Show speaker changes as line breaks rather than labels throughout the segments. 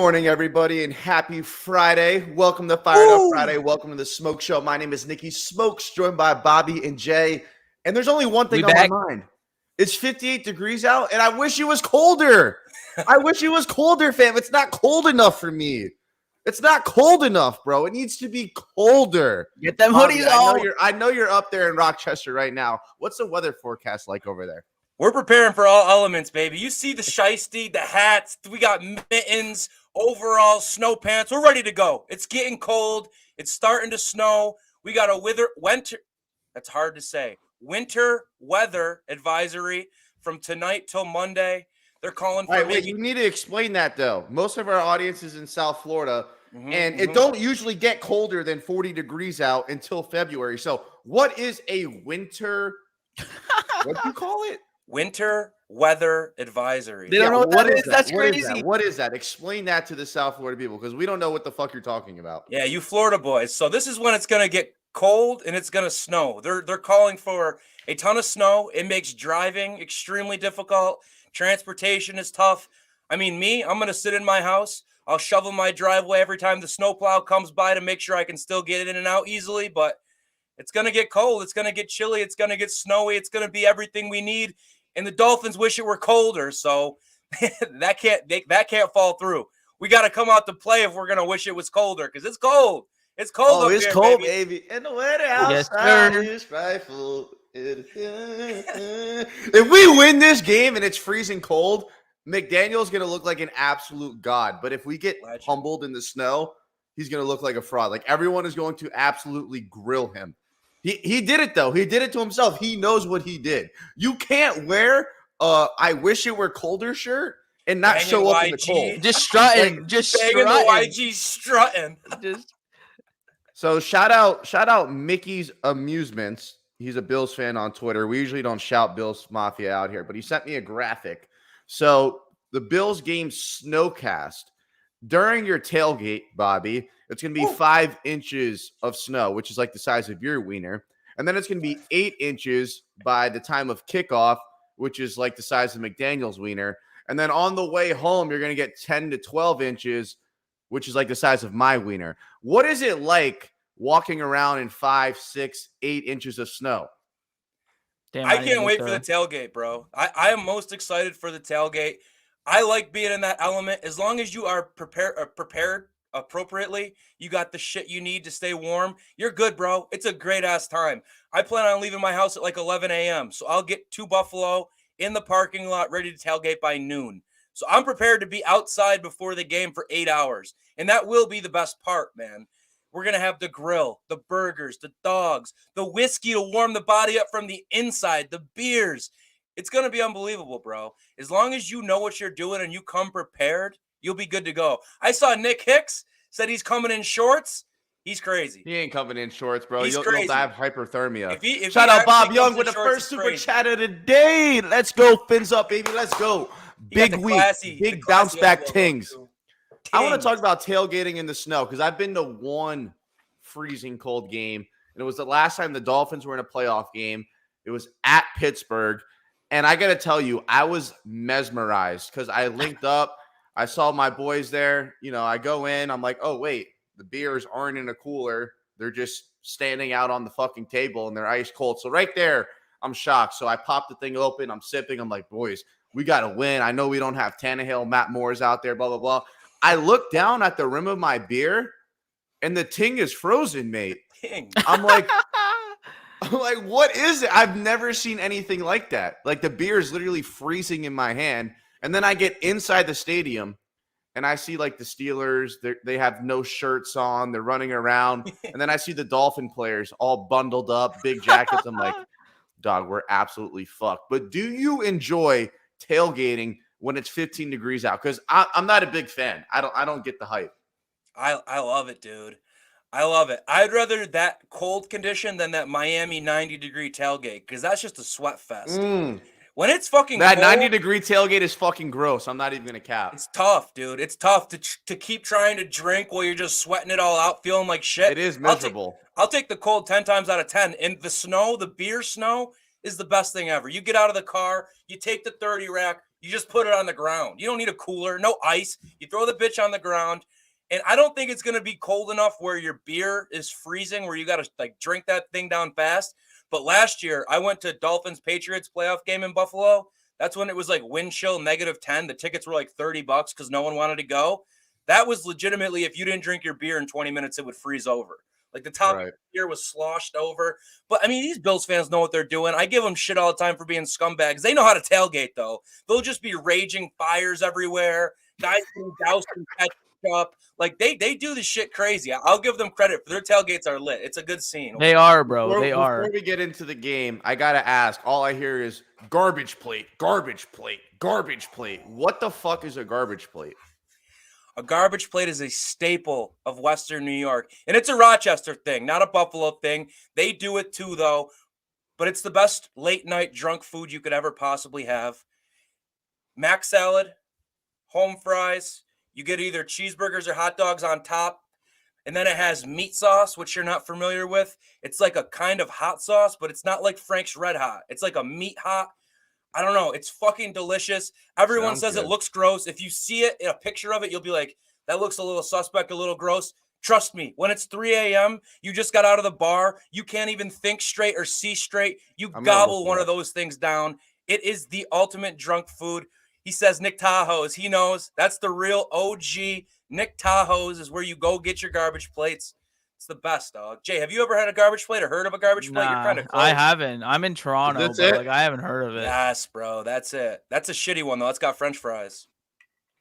morning, everybody, and happy Friday. Welcome to Fired Up Friday. Welcome to the Smoke Show. My name is Nikki Smokes, joined by Bobby and Jay. And there's only one thing on my mind. It's 58 degrees out, and I wish it was colder. I wish it was colder, fam. It's not cold enough for me. It's not cold enough, bro. It needs to be colder.
Get them hoodies on.
I know you're up there in Rochester right now. What's the weather forecast like over there?
We're preparing for all elements, baby. You see the shiesty, the hats. We got mittens, overalls, snow pants. We're ready to go. It's getting cold. It's starting to snow. We got a winter. That's hard to say. Winter weather advisory from tonight till Monday. They're calling for.
All right, wait, you need to explain that though. Most of our audience is in South Florida, and it don't usually get colder than 40 degrees out until February. So, what is a winter? What do you call it?
Winter weather advisory.
They don't know what that is. That's crazy.
What is that? Explain that to the South Florida people because we don't know what the fuck you're talking about.
Yeah, you Florida boys. So this is when it's gonna get cold and it's gonna snow. They're calling for a ton of snow. It makes driving extremely difficult. Transportation is tough. I mean, I'm gonna sit in my house. I'll shovel my driveway every time the snowplow comes by to make sure I can still get in and out easily. But it's gonna get cold. It's gonna get chilly. It's gonna get snowy. It's gonna be everything we need. And the Dolphins wish it were colder, so that can't fall through. We got to come out to play if we're gonna wish it was colder because it's cold. It's cold.
Oh,
up
it's
here,
cold,
baby.
And the weather outside is frightful. If we win this game and it's freezing cold, McDaniel's gonna look like an absolute god. But if we get humbled in the snow, he's gonna look like a fraud. Like everyone is going to absolutely grill him. He did it, though. He did it to himself. He knows what he did. You can't wear I wish it were colder shirt and not
Banging
show up
YG.
in the cold.
Just strutting. Just strutting.
The YG strutting.
So shout out Mickey's Amusements. He's a Bills fan on Twitter. We usually don't shout Bills Mafia out here, but he sent me a graphic. So the Bills game snowcast. During your tailgate, Bobby, it's going to be 5 inches of snow, which is like the size of your wiener. And then it's going to be 8 inches by the time of kickoff, which is like the size of McDaniel's wiener. And then on the way home, you're going to get 10 to 12 inches, which is like the size of my wiener. What is it like walking around in 5, 6, 8 inches of snow?
Damn, I can't wait for the tailgate, bro. I am most excited for the tailgate. I like being in that element. As long as you are prepared appropriately, you got the shit you need to stay warm, you're good, bro. It's a great-ass time. I plan on leaving my house at like 11 a.m., so I'll get to Buffalo in the parking lot ready to tailgate by noon. So I'm prepared to be outside before the game for 8 hours, and that will be the best part, man. We're going to have the grill, the burgers, the dogs, the whiskey to warm the body up from the inside, the beers. It's going to be unbelievable, bro. As long as you know what you're doing and you come prepared, you'll be good to go. I saw Nick Hicks said he's coming in shorts. He's crazy.
He ain't coming in shorts, bro.
You'll
die of hypothermia.
If
Shout out Bob Young with the first super chat of the day. Let's go. Fins up, baby. Let's go. Big week. Big bounce back tings. I want to talk about tailgating in the snow because I've been to one freezing cold game, and it was the last time the Dolphins were in a playoff game. It was at Pittsburgh. And I got to tell you, I was mesmerized because I linked up. I saw my boys there. You know, I go in. I'm like, oh, wait, the beers aren't in a cooler. They're just standing out on the fucking table, and they're ice cold. So right there, I'm shocked. So I popped the thing open. I'm sipping. I'm like, boys, we got to win. I know we don't have Tannehill, Matt Moore's out there, blah, blah, blah. I look down at the rim of my beer, and the ting is frozen, mate. I'm like, what is it? I've never seen anything like that. Like the beer is literally freezing in my hand. And then I get inside the stadium and I see like the Steelers, they have no shirts on. They're running around. And then I see the Dolphin players all bundled up, big jackets. I'm like, dog, we're absolutely fucked. But do you enjoy tailgating when it's 15 degrees out? Because I'm not a big fan. I don't get the hype.
I love it, dude. I love it. I'd rather that cold condition than that Miami 90-degree tailgate because that's just a sweat fest. When it's fucking
that
cold,
90-degree tailgate is fucking gross. I'm not even gonna cap.
It's tough, dude. It's tough to keep trying to drink while you're just sweating it all out, feeling like shit.
It is miserable.
I'll take the cold 10 times out of 10. And the snow, the beer snow, is the best thing ever. You get out of the car, you take the 30 rack, You just put it on the ground. You don't need a cooler, no ice. You throw the bitch on the ground. And I don't think it's going to be cold enough where your beer is freezing, where you got to like drink that thing down fast. But last year, I went to Dolphins-Patriots playoff game in Buffalo. That's when it was like wind chill -10. The tickets were like $30 because no one wanted to go. That was legitimately, if you didn't drink your beer in 20 minutes, it would freeze over. Like the top of the beer was sloshed over. But I mean, these Bills fans know what they're doing. I give them shit all the time for being scumbags. They know how to tailgate, though. They'll just be raging fires everywhere. Guys getting doused in ketchup. Like they do the shit crazy. I'll give them credit for their tailgates are lit. It's a good scene.
They are, bro. They are.
Before we get into the game, I gotta ask. All I hear is garbage plate, garbage plate, garbage plate. What the fuck is a garbage plate?
A garbage plate is a staple of Western New York. And it's a Rochester thing, not a Buffalo thing. They do it too, though. But it's the best late-night drunk food you could ever possibly have. Mac salad, home fries. You get either cheeseburgers or hot dogs on top. And then it has meat sauce, which you're not familiar with. It's like a kind of hot sauce, but it's not like Frank's Red Hot. It's like a meat hot. I don't know. It's fucking delicious. Everyone says it looks gross. If you see it in a picture of it, you'll be like, that looks a little suspect, a little gross. Trust me, when it's 3 a.m., you just got out of the bar, you can't even think straight or see straight. You gobble one of those things down. It is the ultimate drunk food. He says Nick Tahoe's. He knows. That's the real OG. Nick Tahoe's is where you go get your garbage plates. It's the best, dog. Jay, have you ever had a garbage plate or heard of a garbage plate? You're kind of close.
I haven't. I'm in Toronto, but like I haven't heard of it.
Yes, bro. That's it. That's a shitty one, though. It's got French fries.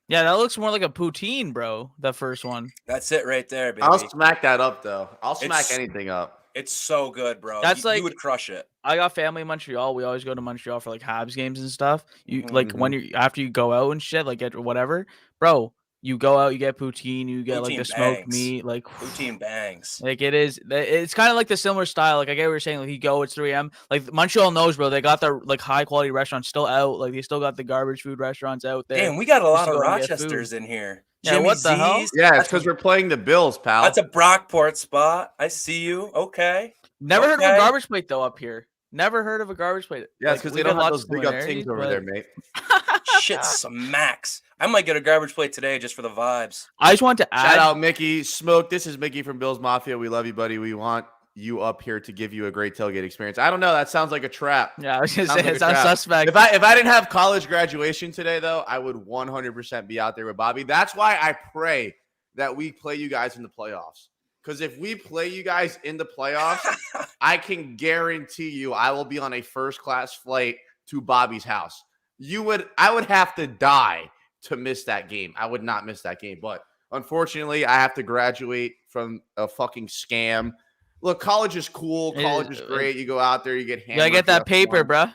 Yeah, that looks more like a poutine, bro. The first one.
That's it right there, baby.
I'll smack that up, though. I'll smack anything up.
It's so good, bro.
That's
you would crush it.
I got family in Montreal. We always go to Montreal for like Habs games and stuff. You like when you after you go out and shit, like get whatever, bro. You go out, you get poutine, you get like the smoked meat, like
poutine bangs.
Like it's kind of like the similar style. Like I get what you're saying. Like you go, it's 3 a.m. Like Montreal knows, bro. They got their like high quality restaurants still out. Like they still got the garbage food restaurants out there.
Damn, we got a lot of Rochesters in here.
Yeah, what the hell?
Yeah, it's because we're playing the Bills, pal.
That's a Brockport spot. I see you. Okay.
Never heard of a garbage plate though up here. Never heard of a garbage plate.
Yeah, it's because they don't have those big up things over there, mate.
Shit smacks. I might get a garbage plate today just for the vibes.
I just want to add.
Shout out Mickey Smoke. This is Mickey from Bills Mafia. We love you, buddy. We want you up here to give you a great tailgate experience. I don't know. That sounds like a trap.
Yeah, I was gonna say it sounds suspect.
If I didn't have college graduation today, though, I would 100% be out there with Bobby. That's why I pray that we play you guys in the playoffs. Because if we play you guys in the playoffs, I can guarantee you I will be on a first-class flight to Bobby's house. I would have to die to miss that game. I would not miss that game. But unfortunately, I have to graduate from a fucking scam. Look, college is cool. College is great. You go out there, you get hammered.
You gotta get that paper, bro.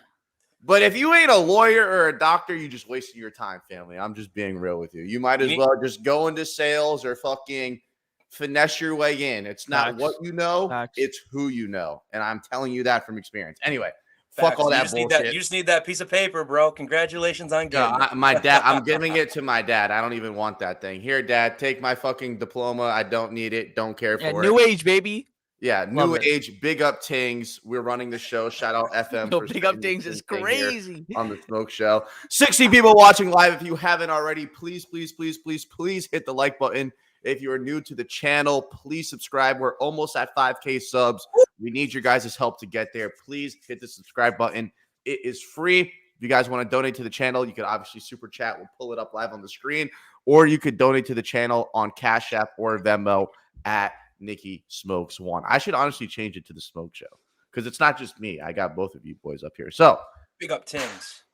But if you ain't a lawyer or a doctor, you just wasting your time, family. I'm just being real with you. You might as well just go into sales or fucking finesse your way in. It's not what you know, it's who you know. And I'm telling you that from experience. Anyway, fuck all that bullshit.
You just need that piece of paper, bro. Congratulations on getting it.
My dad, I'm giving it to my dad. I don't even want that thing. Here, Dad, take my fucking diploma. I don't need it. Don't care for it.
New age, baby.
Yeah, new age, big up Tings. We're running the show. Shout out FM.
No, big up Tings is crazy.
On the Smoke Show. 60 people watching live. If you haven't already, please hit the like button. If you are new to the channel, please subscribe. We're almost at 5K subs. We need your guys' help to get there. Please hit the subscribe button. It is free. If you guys want to donate to the channel, you could obviously super chat. We'll pull it up live on the screen. Or you could donate to the channel on Cash App or Venmo at Nikki Smokes 1. I should honestly change it to the Smoke Show because it's not just me. I got both of you boys up here. So
big up Tings.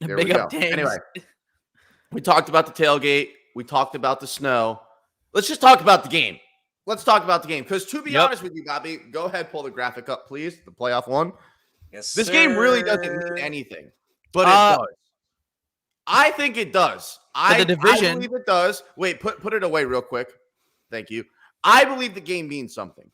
There we go. Anyway, we talked about the tailgate. We talked about the snow. Let's just talk about the game. Let's talk about the game because to be honest with you, Bobby, go ahead, pull the graphic up, please. The playoff one.
Yes,
this game really doesn't mean anything, but it does. I think it does.
The division.
I believe it does. Wait, put it away real quick. Thank you. I believe the game means something.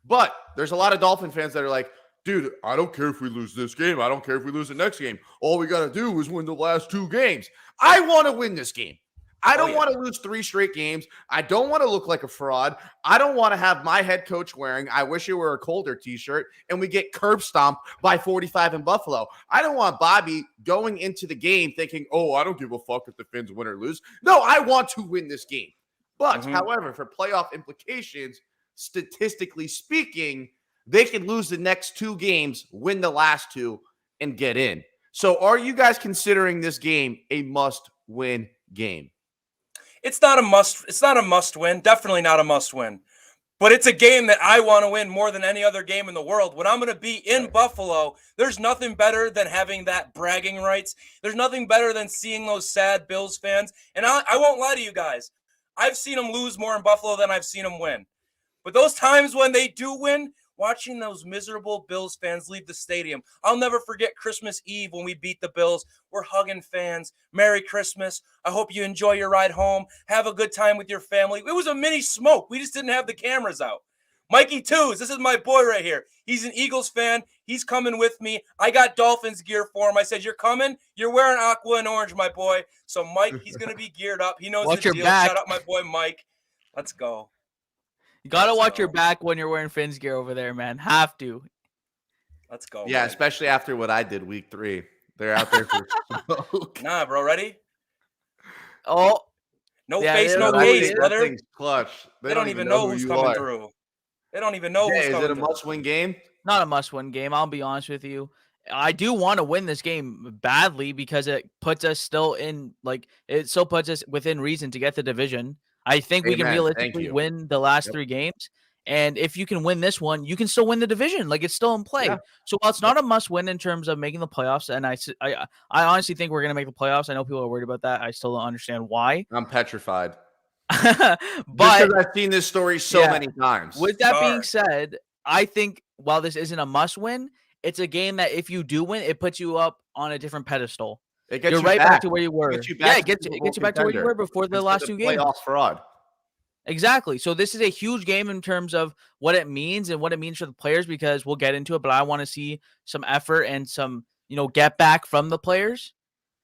But there's a lot of Dolphin fans that are like, dude, I don't care if we lose this game. I don't care if we lose the next game. All we got to do is win the last 2 games. I want to win this game. I don't want to lose 3 straight games. I don't want to look like a fraud. I don't want to have my head coach wearing, I wish it were a colder t-shirt, and we get curb stomped by 45 in Buffalo. I don't want Bobby going into the game thinking, oh, I don't give a fuck if the Fins win or lose. No, I want to win this game. But, however, for playoff implications, statistically speaking, they can lose the next 2 games, win the last 2, and get in. So are you guys considering this game a must-win game?
It's not a must win. Definitely not a must win. But it's a game that I want to win more than any other game in the world. When I'm going to be in Buffalo, there's nothing better than having that bragging rights. There's nothing better than seeing those sad Bills fans. And I won't lie to you guys. I've seen them lose more in Buffalo than I've seen them win. But those times when they do win, watching those miserable Bills fans leave the stadium. I'll never forget Christmas Eve when we beat the Bills. We're hugging fans. Merry Christmas. I hope you enjoy your ride home. Have a good time with your family. It was a mini smoke. We just didn't have the cameras out. Mikey Twos, this is my boy right here. He's an Eagles fan. He's coming with me. I got Dolphins gear for him. I said, you're coming? You're wearing aqua and orange, my boy. So Mike, he's going to be geared up. He knows the deal. Shout out my boy Mike. Let's go.
You gotta watch your back when you're wearing Fins gear over there, man. Have to.
Let's go.
Yeah, man. Especially after what I did week 3. They're out there for smoke.
Nah, bro, ready?
Oh.
No face, no case, brother.
Clutch.
They don't even know who's coming through. They don't even know who's coming through.
Is it a must-win game?
Not a must-win game. I'll be honest with you. I do want to win this game badly because it puts us still in, it still puts us within reason to get the division. I think we can realistically win the last 3 games. And if you can win this one, you can still win the division. It's still in play. Yeah. So while it's not a must win in terms of making the playoffs, and I honestly think we're going to make the playoffs. I know people are worried about that. I still don't understand why.
I'm petrified.
But
because I've seen this story so many times.
With that being said, I think while this isn't a must win, it's a game that if you do win, it puts you up on a different pedestal. You're right back to where you were. It gets you back to where you were before the last 2 games.
Playoff fraud.
Exactly. So this is a huge game in terms of what it means and what it means for the players, because we'll get into it, but I want to see some effort and some, get back from the players.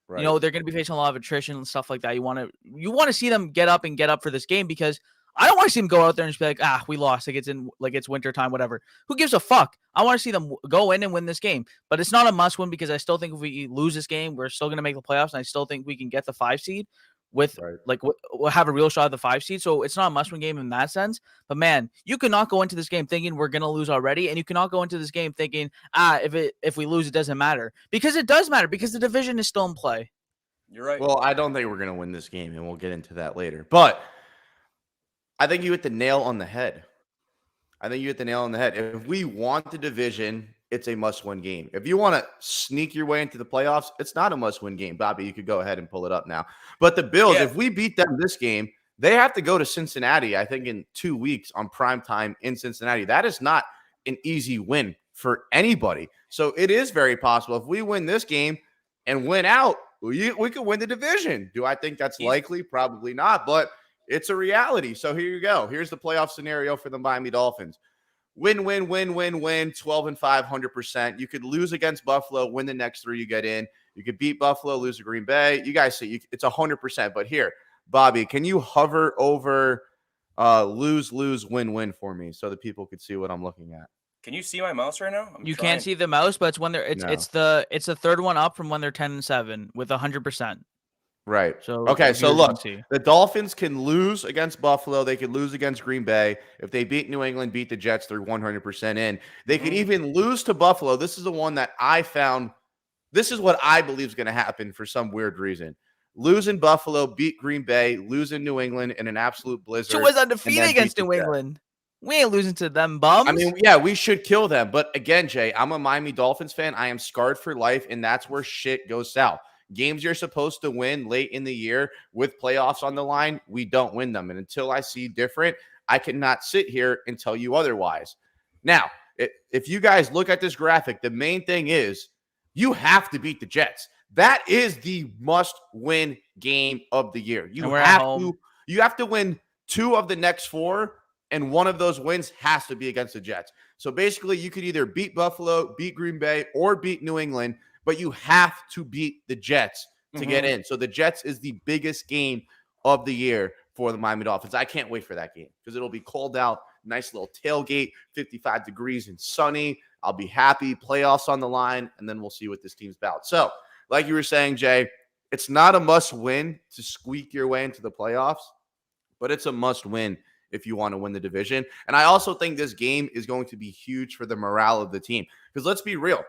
Right. They're going to be facing a lot of attrition and stuff like that. You want to see them get up for this game, because I don't want to see them go out there and just be like, we lost. It's winter time, whatever. Who gives a fuck? I want to see them go in and win this game. But it's not a must win, because I still think if we lose this game, we're still going to make the playoffs. And I still think we can get the 5 seed with we'll have a real shot at the 5 seed. So it's not a must win game in that sense. But man, you cannot go into this game thinking we're going to lose already. And you cannot go into this game thinking, if we lose, it doesn't matter, because it does matter, because the division is still in play.
You're right.
Well, I don't think we're going to win this game, and we'll get into that later. But I think you hit the nail on the head. If we want the division, it's a must-win game. If you want to sneak your way into the playoffs, it's not a must-win game. Bobby, you could go ahead and pull it up now. But the Bills, if we beat them this game, they have to go to Cincinnati, I think, in 2 weeks on primetime in Cincinnati. That is not an easy win for anybody. So it is very possible. If we win this game and win out, we could win the division. Do I think that's likely? Probably not, but it's a reality. So here you go. Here's the playoff scenario for the Miami Dolphins. Win, 12 and 5, 100%. You could lose against Buffalo, win the next 3 you get in. You could beat Buffalo, lose to Green Bay. You guys see it's 100%. But here, Bobby, can you hover over lose, win for me so that people could see what I'm looking at?
Can you see my mouse right now?
You can't see the mouse, but it's when it's the third one up from when they're 10-7 with 100%.
Right.
So
look, the Dolphins can lose against Buffalo. They could lose against Green Bay. If they beat New England, beat the Jets, they're 100% in. They could even lose to Buffalo. This is the one that I found. This is what I believe is going to happen for some weird reason. Lose in Buffalo, beat Green Bay, lose in New England in an absolute blizzard.
So was undefeated against New England. We ain't losing to them bums.
I mean, yeah, we should kill them. But again, Jay, I'm a Miami Dolphins fan. I am scarred for life, and that's where shit goes south. Games you're supposed to win late in the year with playoffs on the line, we don't win them. And until I see different, I cannot sit here and tell you otherwise. Now, if you guys look at this graphic, the main thing is you have to beat the Jets. That is the must-win game of the year. You have to win 2 of the next 4, and one of those wins has to be against the Jets. So basically, you could either beat Buffalo, beat Green Bay, or beat New England, but you have to beat the Jets to get in. So the Jets is the biggest game of the year for the Miami Dolphins. I can't wait for that game because it'll be cold out, nice little tailgate, 55 degrees and sunny. I'll be happy, playoffs on the line, and then we'll see what this team's about. So, like you were saying, Jay, it's not a must-win to squeak your way into the playoffs, but it's a must-win if you want to win the division. And I also think this game is going to be huge for the morale of the team because let's be real.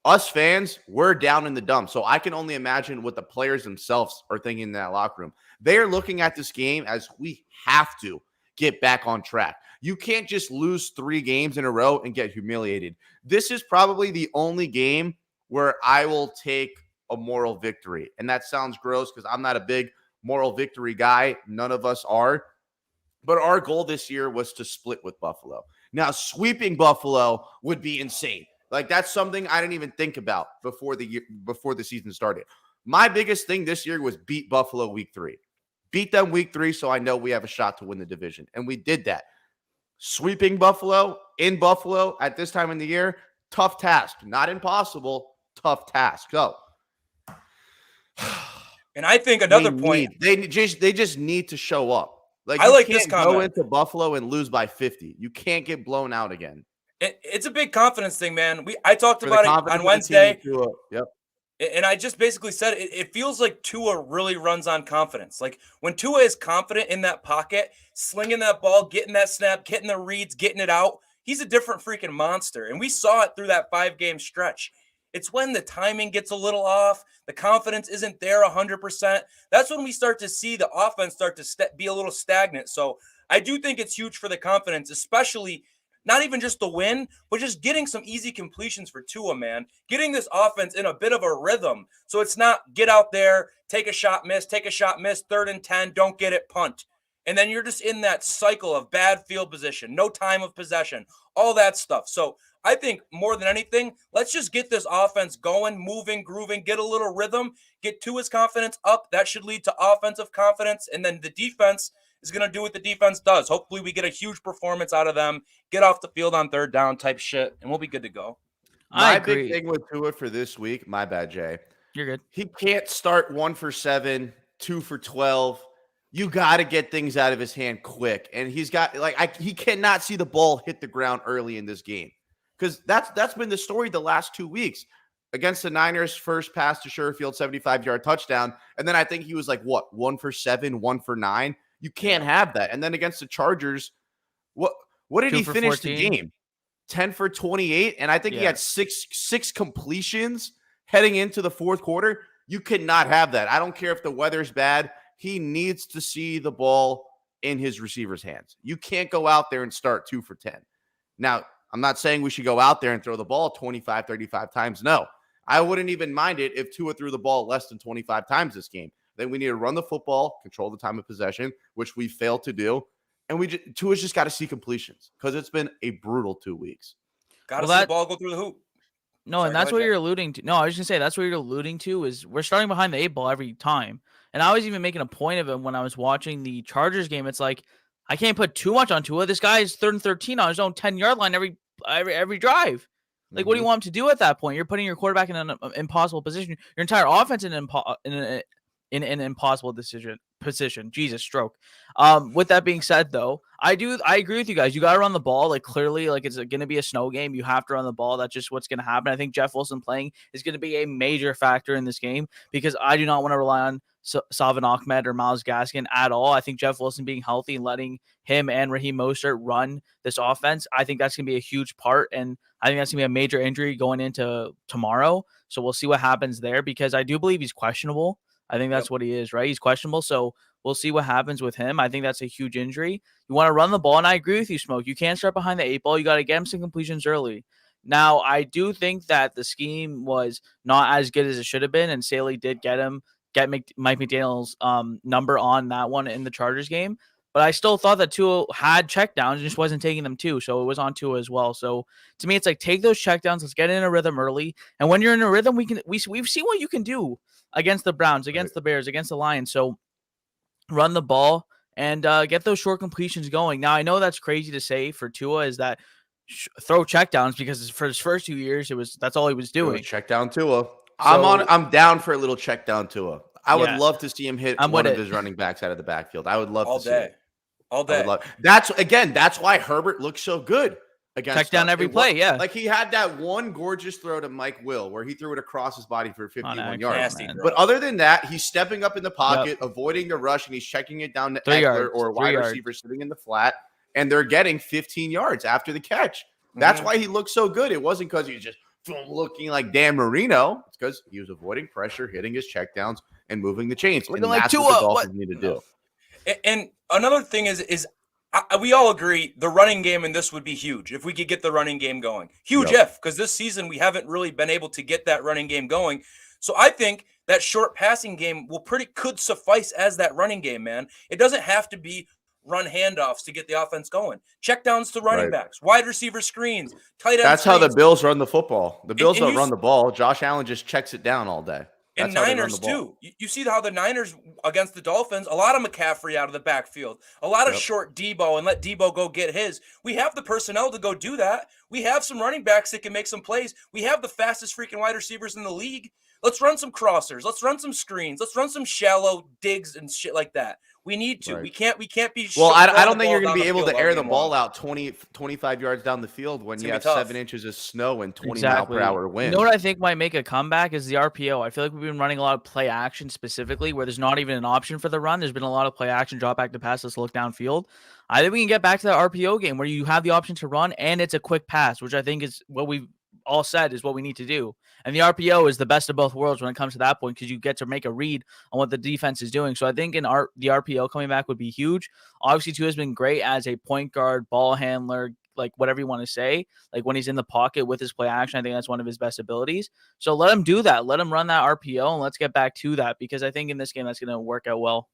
Us fans, we're down in the dumps. So I can only imagine what the players themselves are thinking in that locker room. They are looking at this game as we have to get back on track. You can't just lose 3 games in a row and get humiliated. This is probably the only game where I will take a moral victory. And that sounds gross because I'm not a big moral victory guy. None of us are. But our goal this year was to split with Buffalo. Now, sweeping Buffalo would be insane. Like, that's something I didn't even think about before the season started. My biggest thing this year was beat Buffalo week 3. Beat them week 3 so I know we have a shot to win the division. And we did that. Sweeping Buffalo in Buffalo at this time in the year, tough task. Not impossible, tough task. So,
and I think another point.
They just need to show up. Like,
I like this
comment. Go into Buffalo and lose by 50. You can't get blown out again.
It's a big confidence thing, man. I talked about it on Wednesday.
Yep.
And I just basically said it feels like Tua really runs on confidence. Like when Tua is confident in that pocket, slinging that ball, getting that snap, getting the reads, getting it out, he's a different freaking monster. And we saw it through that 5-game stretch. It's when the timing gets a little off, the confidence isn't there 100%. That's when we start to see the offense start to be a little stagnant. So I do think it's huge for the confidence, especially not even just the win, but just getting some easy completions for Tua, man. Getting this offense in a bit of a rhythm. So it's not get out there, take a shot, miss, 3rd and 10, don't get it, punt. And then you're just in that cycle of bad field position, no time of possession, all that stuff. So I think more than anything, let's just get this offense going, moving, grooving, get a little rhythm, get Tua's confidence up. That should lead to offensive confidence. And then the defense is going to do what the defense does. Hopefully we get a huge performance out of them, get off the field on 3rd down type shit, and we'll be good to go.
My big thing with Tua for this week, my bad, Jay.
You're good.
He can't start 1 for 7, 2 for 12. You got to get things out of his hand quick. And he's got, he cannot see the ball hit the ground early in this game. Because that's been the story the last 2 weeks. Against the Niners, first pass to Sherfield, 75-yard touchdown. And then I think he was 1 for 7, 1 for 9. You can't have that. And then against the Chargers, what did he finish 14? The game? 10 for 28. And I think he had six completions heading into the 4th quarter. You cannot have that. I don't care if the weather's bad. He needs to see the ball in his receiver's hands. You can't go out there and start 2 for 10. Now, I'm not saying we should go out there and throw the ball 25, 35 times. No, I wouldn't even mind it if Tua threw the ball less than 25 times this game. Then we need to run the football, control the time of possession, which we failed to do. And Tua's just got to see completions because it's been a brutal 2 weeks.
Got to see the ball go through the hoop.
No, and that's what you're alluding to. No, I was just going to say, that's what you're alluding to is we're starting behind the 8 ball every time. And I was even making a point of it when I was watching the Chargers game. It's like, I can't put too much on Tua. This guy is 3rd and 13 on his own 10-yard line every drive. Like, what do you want him to do at that point? You're putting your quarterback in an impossible position. Your entire offense in an impossible position. Jesus, stroke. With that being said, though, I agree with you guys. You got to run the ball. Like, clearly, it's going to be a snow game. You have to run the ball. That's just what's going to happen. I think Jeff Wilson playing is going to be a major factor in this game because I do not want to rely on Salvin Ahmed or Myles Gaskin at all. I think Jeff Wilson being healthy and letting him and Raheem Mostert run this offense, I think that's going to be a huge part. And I think that's going to be a major injury going into tomorrow. So we'll see what happens there because I do believe he's questionable. I think that's what he is, right? He's questionable. So we'll see what happens with him. I think that's a huge injury. You want to run the ball, and I agree with you, Smoke. You can't start behind the 8 ball. You got to get him some completions early. Now, I do think that the scheme was not as good as it should have been, and Saleh did get Mike McDaniel's number on that one in the Chargers game. But I still thought that Tua had checkdowns and just wasn't taking them too. So it was on Tua as well. So to me, it's like, take those checkdowns. Let's get in a rhythm early. And when you're in a rhythm, we've seen what you can do against the Browns, against the Bears, against the Lions. So run the ball and get those short completions going. Now, I know that's crazy to say for Tua is that throw checkdowns because for his first 2 years, that's all he was doing.
Check down Tua. I'm down for a little check down Tua. I would love to see him hit one of his running backs out of the backfield. I would love to see it.
All day. I would love.
That's why Herbert looks so good against
check down every play. Yeah,
like he had that one gorgeous throw to Mike Will where he threw it across his body for 51 yards.
Nasty,
but other than that, he's stepping up in the pocket, avoiding the rush, and he's checking it down to Eckler or a wide receiver sitting in the flat, and they're getting 15 yards after the catch. That's why he looked so good. It wasn't because he's just looking like Dan Marino. It's because he was avoiding pressure, hitting his checkdowns, and moving the chains. And that's what the Dolphins need to do.
And another thing is we all agree the running game in this would be huge if we could get the running game going. Huge because this season we haven't really been able to get that running game going. So I think that short passing game could suffice as that running game, man. It doesn't have to be run handoffs to get the offense going. Check downs to running backs, wide receiver screens, tight end.
That's how the Bills run the football. The Bills don't run the ball. Josh Allen just checks it down all day.
And Niners too. You see how the Niners against the Dolphins, a lot of McCaffrey out of the backfield, a lot of short Debo, and let Debo go get his. We have the personnel to go do that. We have some running backs that can make some plays. We have the fastest freaking wide receivers in the league. Let's run some crossers. Let's run some screens. Let's run some shallow digs and shit like that. We need to. We can't be.
Well, I don't think you're going to be able to air the ball out 20, 25 yards down the field when you have 7 inches of snow and 20 mile per hour wind.
You know what I think might make a comeback is the RPO. I feel like we've been running a lot of play action specifically where there's not even an option for the run. There's been a lot of play action, drop back to pass, let's look downfield. I think we can get back to that RPO game where you have the option to run and it's a quick pass, which I think is what we've all said is what we need to do. And the RPO is the best of both worlds when it comes to that point because you get to make a read on what the defense is doing. So I think the RPO coming back would be huge. Obviously, Tua has been great as a point guard, ball handler, like whatever you want to say. Like when he's in the pocket with his play action, I think that's one of his best abilities. So let him do that. Let him run that RPO and let's get back to that because I think in this game that's going to work out well.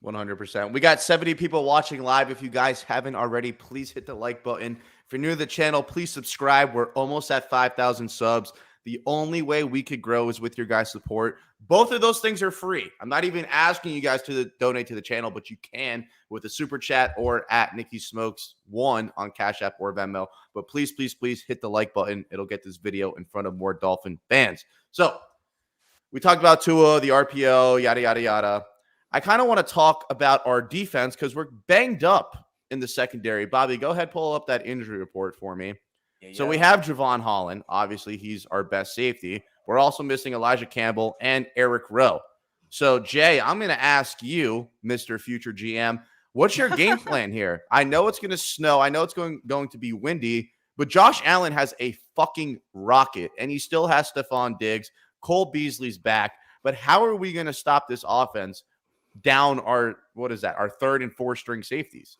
100%. We got 70 people watching live. If you guys haven't already, please hit the like button. If you're new to the channel, please subscribe. We're almost at 5,000 subs. The only way we could grow is with your guys' support. Both of those things are free. I'm not even asking you guys to donate to the channel, but you can with a super chat or at Nicky Smokes 1 on Cash App or Venmo. But please, please, please hit the like button. It'll get this video in front of more Dolphin fans. So we talked about Tua, the RPO, yada, yada, yada. I kind of want to talk about our defense because we're banged up in the secondary. Bobby, go ahead, pull up that injury report for me. So we have Javon Holland. Obviously, he's our best safety. We're also missing Elijah Campbell and Eric Rowe. So, Jay, I'm going to ask you, Mr. Future GM, what's your game plan here? I know it's going to snow. I know it's going to be windy, but Josh Allen has a fucking rocket, and he still has Stephon Diggs. Cole Beasley's back. But how are we going to stop this offense down our third and fourth string safeties?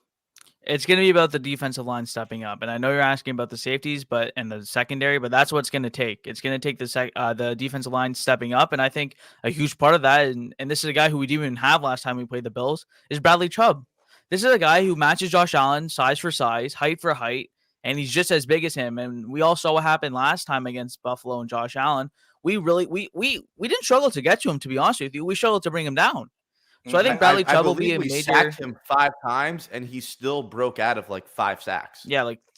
It's going to be about the defensive line stepping up. And I know you're asking about the safeties and the secondary, but that's what it's going to take. It's going to take the defensive line stepping up. And I think a huge part of that, and this is a guy who we didn't even have last time we played the Bills, is Bradley Chubb. This is a guy who matches Josh Allen size for size, height for height, and he's just as big as him. And we all saw what happened last time against Buffalo and Josh Allen. We didn't struggle to get to him, to be honest with you. We struggled to bring him down. So I think Bradley Chubb will be a major.
We sacked him 5 times, and he still broke out of like 5 sacks.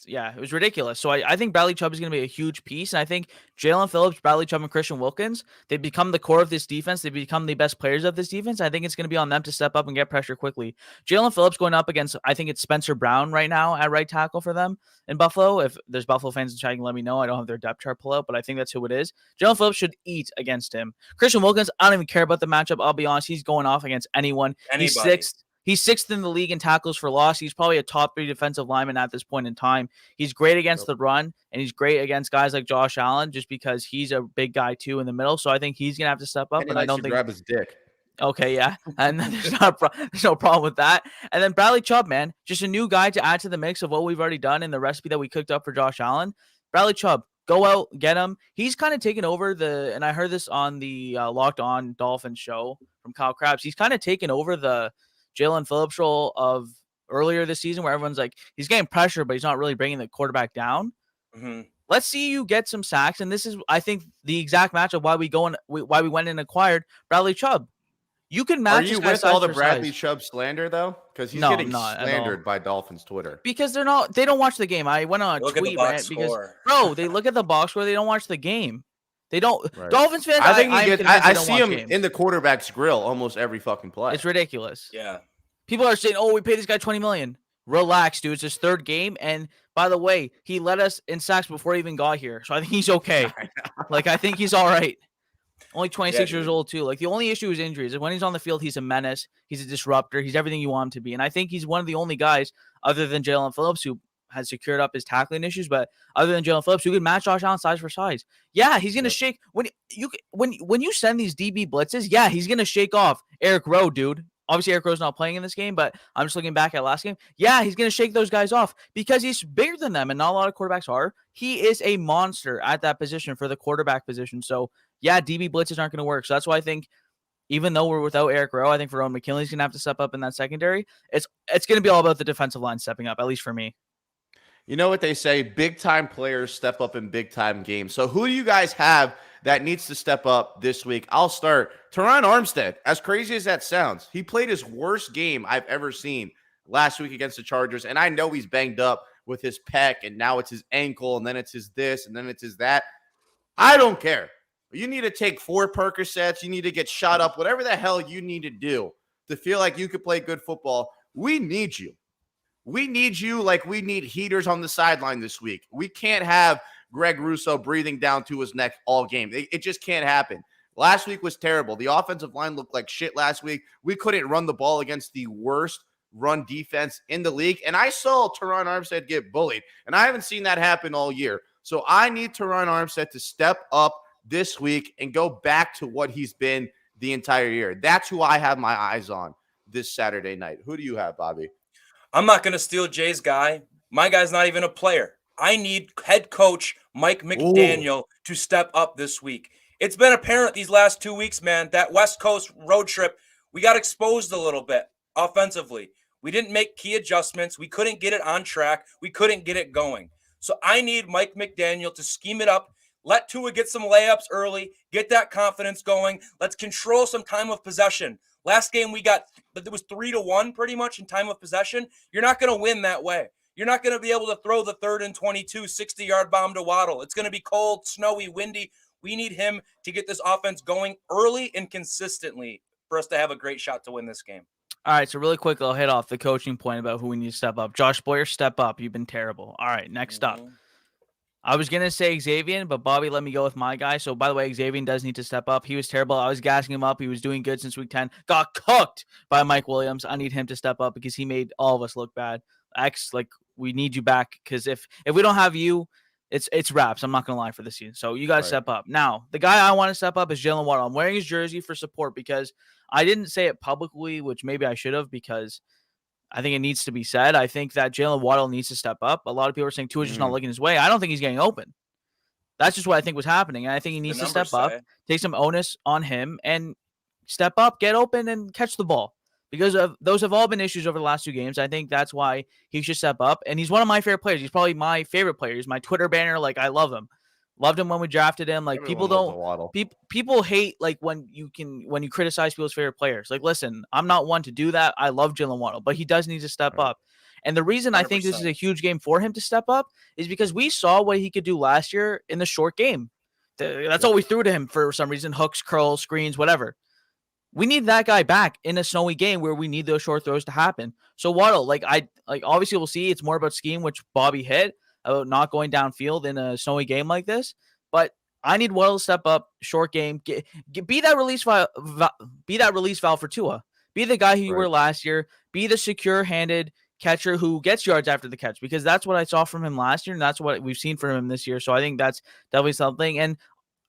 Yeah, it was ridiculous. So I think Bradley Chubb is going to be a huge piece, and I think Jalen Phillips, Bradley Chubb, and Christian Wilkins, they become the core of this defense. They become the best players of this defense. I think it's going to be on them to step up and get pressure quickly. Jalen Phillips going up against, I think it's Spencer Brown right now at right tackle for them in Buffalo. If there's Buffalo fans in chat, you can let me know. I don't have their depth chart pull out, but I think that's who it is. Jalen Phillips should eat against him. Christian Wilkins, I don't even care about the matchup. I'll be honest. He's going off against anyone. He's sixth. He's 6th in the league in tackles for loss. He's probably a top 3 defensive lineman at this point in time. He's great against the run, and he's great against guys like Josh Allen just because he's a big guy too in the middle. So I think he's gonna have to step up.
And I don't think grab his dick.
Okay, yeah, and then there's no problem with that. And then Bradley Chubb, man, just a new guy to add to the mix of what we've already done in the recipe that we cooked up for Josh Allen. Bradley Chubb, go out, get him. He's kind of taken over and I heard this on the Locked On Dolphins show from Kyle Krabs. He's kind of taken over the Jalen Phillips role of earlier this season where everyone's like, he's getting pressure, but he's not really bringing the quarterback down. Mm-hmm. Let's see you get some sacks. And this is, I think, the exact matchup why we went and acquired Bradley Chubb. You can match.
Are you with all the Bradley Chubb slander though? Because he's getting slandered by Dolphins Twitter.
Because they don't watch the game. I went on a tweet rant because, bro, they look at the box score, they don't watch the game. They don't.
Right.
Dolphins fans,
I think he gets. I see him
games.
in the quarterback's grill almost every fucking play.
It's ridiculous.
Yeah.
People are saying, "Oh, we paid this guy $20 million." Relax, dude. It's his third game, and by the way, he led us in sacks before he even got here, so I think he's okay. Like, I think he's all right. Only 26 years old too. Like, the only issue is injuries. When he's on the field, he's a menace. He's a disruptor. He's everything you want him to be, and I think he's one of the only guys, other than Jalen Phillips, who has secured up his tackling issues, but other than Jalen Phillips, who can match Josh Allen size for size. Yeah, he's gonna shake when you send these DB blitzes. Yeah, he's gonna shake off Eric Rowe, dude. Obviously, Eric Rowe's not playing in this game, but I'm just looking back at last game. Yeah, he's gonna shake those guys off because he's bigger than them, and not a lot of quarterbacks are. He is a monster at that position for the quarterback position. So yeah, DB blitzes aren't gonna work. So that's why I think, even though we're without Eric Rowe, I think Verone McKinley's gonna have to step up in that secondary. It's gonna be all about the defensive line stepping up, at least for me.
You know what they say, big time players step up in big time games. So who do you guys have that needs to step up this week? I'll start. Teron Armstead, as crazy as that sounds, he played his worst game I've ever seen last week against the Chargers. And I know he's banged up with his pec, and now it's his ankle, and then it's his this, and then it's his that. I don't care. You need to take 4 Percocets. You need to get shot up, whatever the hell you need to do to feel like you could play good football. We need you. We need you like we need heaters on the sideline this week. We can't have Greg Russo breathing down to his neck all game. It just can't happen. Last week was terrible. The offensive line looked like shit last week. We couldn't run the ball against the worst run defense in the league. And I saw Teron Armstead get bullied, and I haven't seen that happen all year. So I need Teron Armstead to step up this week and go back to what he's been the entire year. That's who I have my eyes on this Saturday night. Who do you have, Bobby?
I'm not going to steal Jay's guy. My guy's not even a player. I need head coach Mike McDaniel to step up this week. It's been apparent these last 2 weeks, man, that West Coast road trip, we got exposed a little bit offensively. We didn't make key adjustments. We couldn't get it on track. We couldn't get it going. So I need Mike McDaniel to scheme it up. Let Tua get some layups early. Get that confidence going. Let's control some time of possession. Last game it was 3-1 pretty much in time of possession. You're not going to win that way. You're not going to be able to throw the 3rd and 22 60-yard bomb to Waddle. It's going to be cold, snowy, windy. We need him to get this offense going early and consistently for us to have a great shot to win this game.
All right, so really quick, I'll hit off the coaching point about who we need to step up. Josh Boyer, step up. You've been terrible. All right, next up. I was going to say Xavier, but Bobby let me go with my guy. So, by the way, Xavier does need to step up. He was terrible. I was gassing him up. He was doing good since week 10. Got cooked by Mike Williams. I need him to step up because he made all of us look bad. We need you back because if we don't have you, it's wraps. I'm not going to lie for this season. So, you got to step up. Now, the guy I want to step up is Jalen Waddle. I'm wearing his jersey for support because I didn't say it publicly, which maybe I should have because I think it needs to be said. I think that Jalen Waddle needs to step up. A lot of people are saying Tua's just not looking his way. I don't think he's getting open. That's just what I think was happening. And I think he needs to step up, take some onus on him, and step up, get open, and catch the ball. Because those have all been issues over the last 2 games. I think that's why he should step up. And he's one of my favorite players. He's probably my favorite player. He's my Twitter banner. Like, I love him. Loved him when we drafted him. Like, people hate like when you criticize people's favorite players. Like, listen, I'm not one to do that. I love Jalen Waddle, but he does need to step up. And the reason 100%. I think this is a huge game for him to step up is because we saw what he could do last year in the short game. That's all we threw to him for some reason: hooks, curls, screens, whatever. We need that guy back in a snowy game where we need those short throws to happen. So Waddle, obviously we'll see. It's more about scheme, which Bobby hit. About not going downfield in a snowy game like this, but I need Waddle to step up, short game, be that release valve for Tua, be the guy who you were last year, be the secure-handed catcher who gets yards after the catch, because that's what I saw from him last year, and that's what we've seen from him this year. So I think that's definitely something. And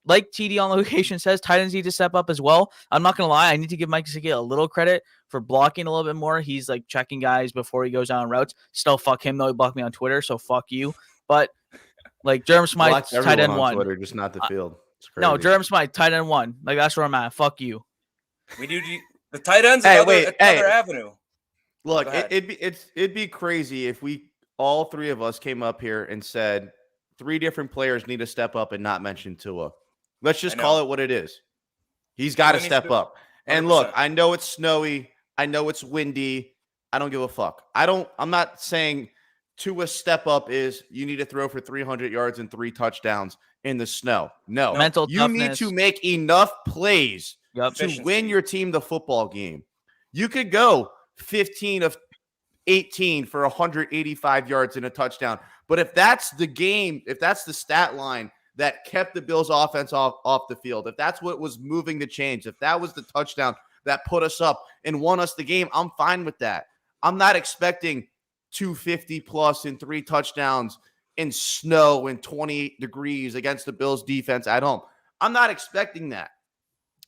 like TD on location says, tight ends need to step up as well. I'm not gonna lie, I need to give Mike Gesicki a little credit for blocking a little bit more. He's like checking guys before he goes down routes. Still, fuck him though. He blocked me on Twitter, so fuck you. But like Jerem Smythe, tight end 1.
Twitter, just not the field.
No, Jerem Smythe, tight end 1. Like, that's where I'm at. Fuck you.
We do the tight ends. Another avenue.
Look, it'd be crazy if all 3 of us came up here and said 3 different players need to step up and not mention Tua. Let's just call it what it is. He's got to step up. 100%. And look, I know it's snowy. I know it's windy. I don't give a fuck. I'm not saying to a step up is you need to throw for 300 yards and 3 touchdowns in the snow. No,
mental
you
toughness.
need to make enough plays to win your team the football game. You could go 15 of 18 for 185 yards and a touchdown. But if that's the game, if that's the stat line that kept the Bills offense off the field, if that's what was moving the chains, if that was the touchdown that put us up and won us the game, I'm fine with that. I'm not expecting 250 plus and 3 touchdowns in snow and 28 degrees against the Bills defense at home. I'm not expecting that.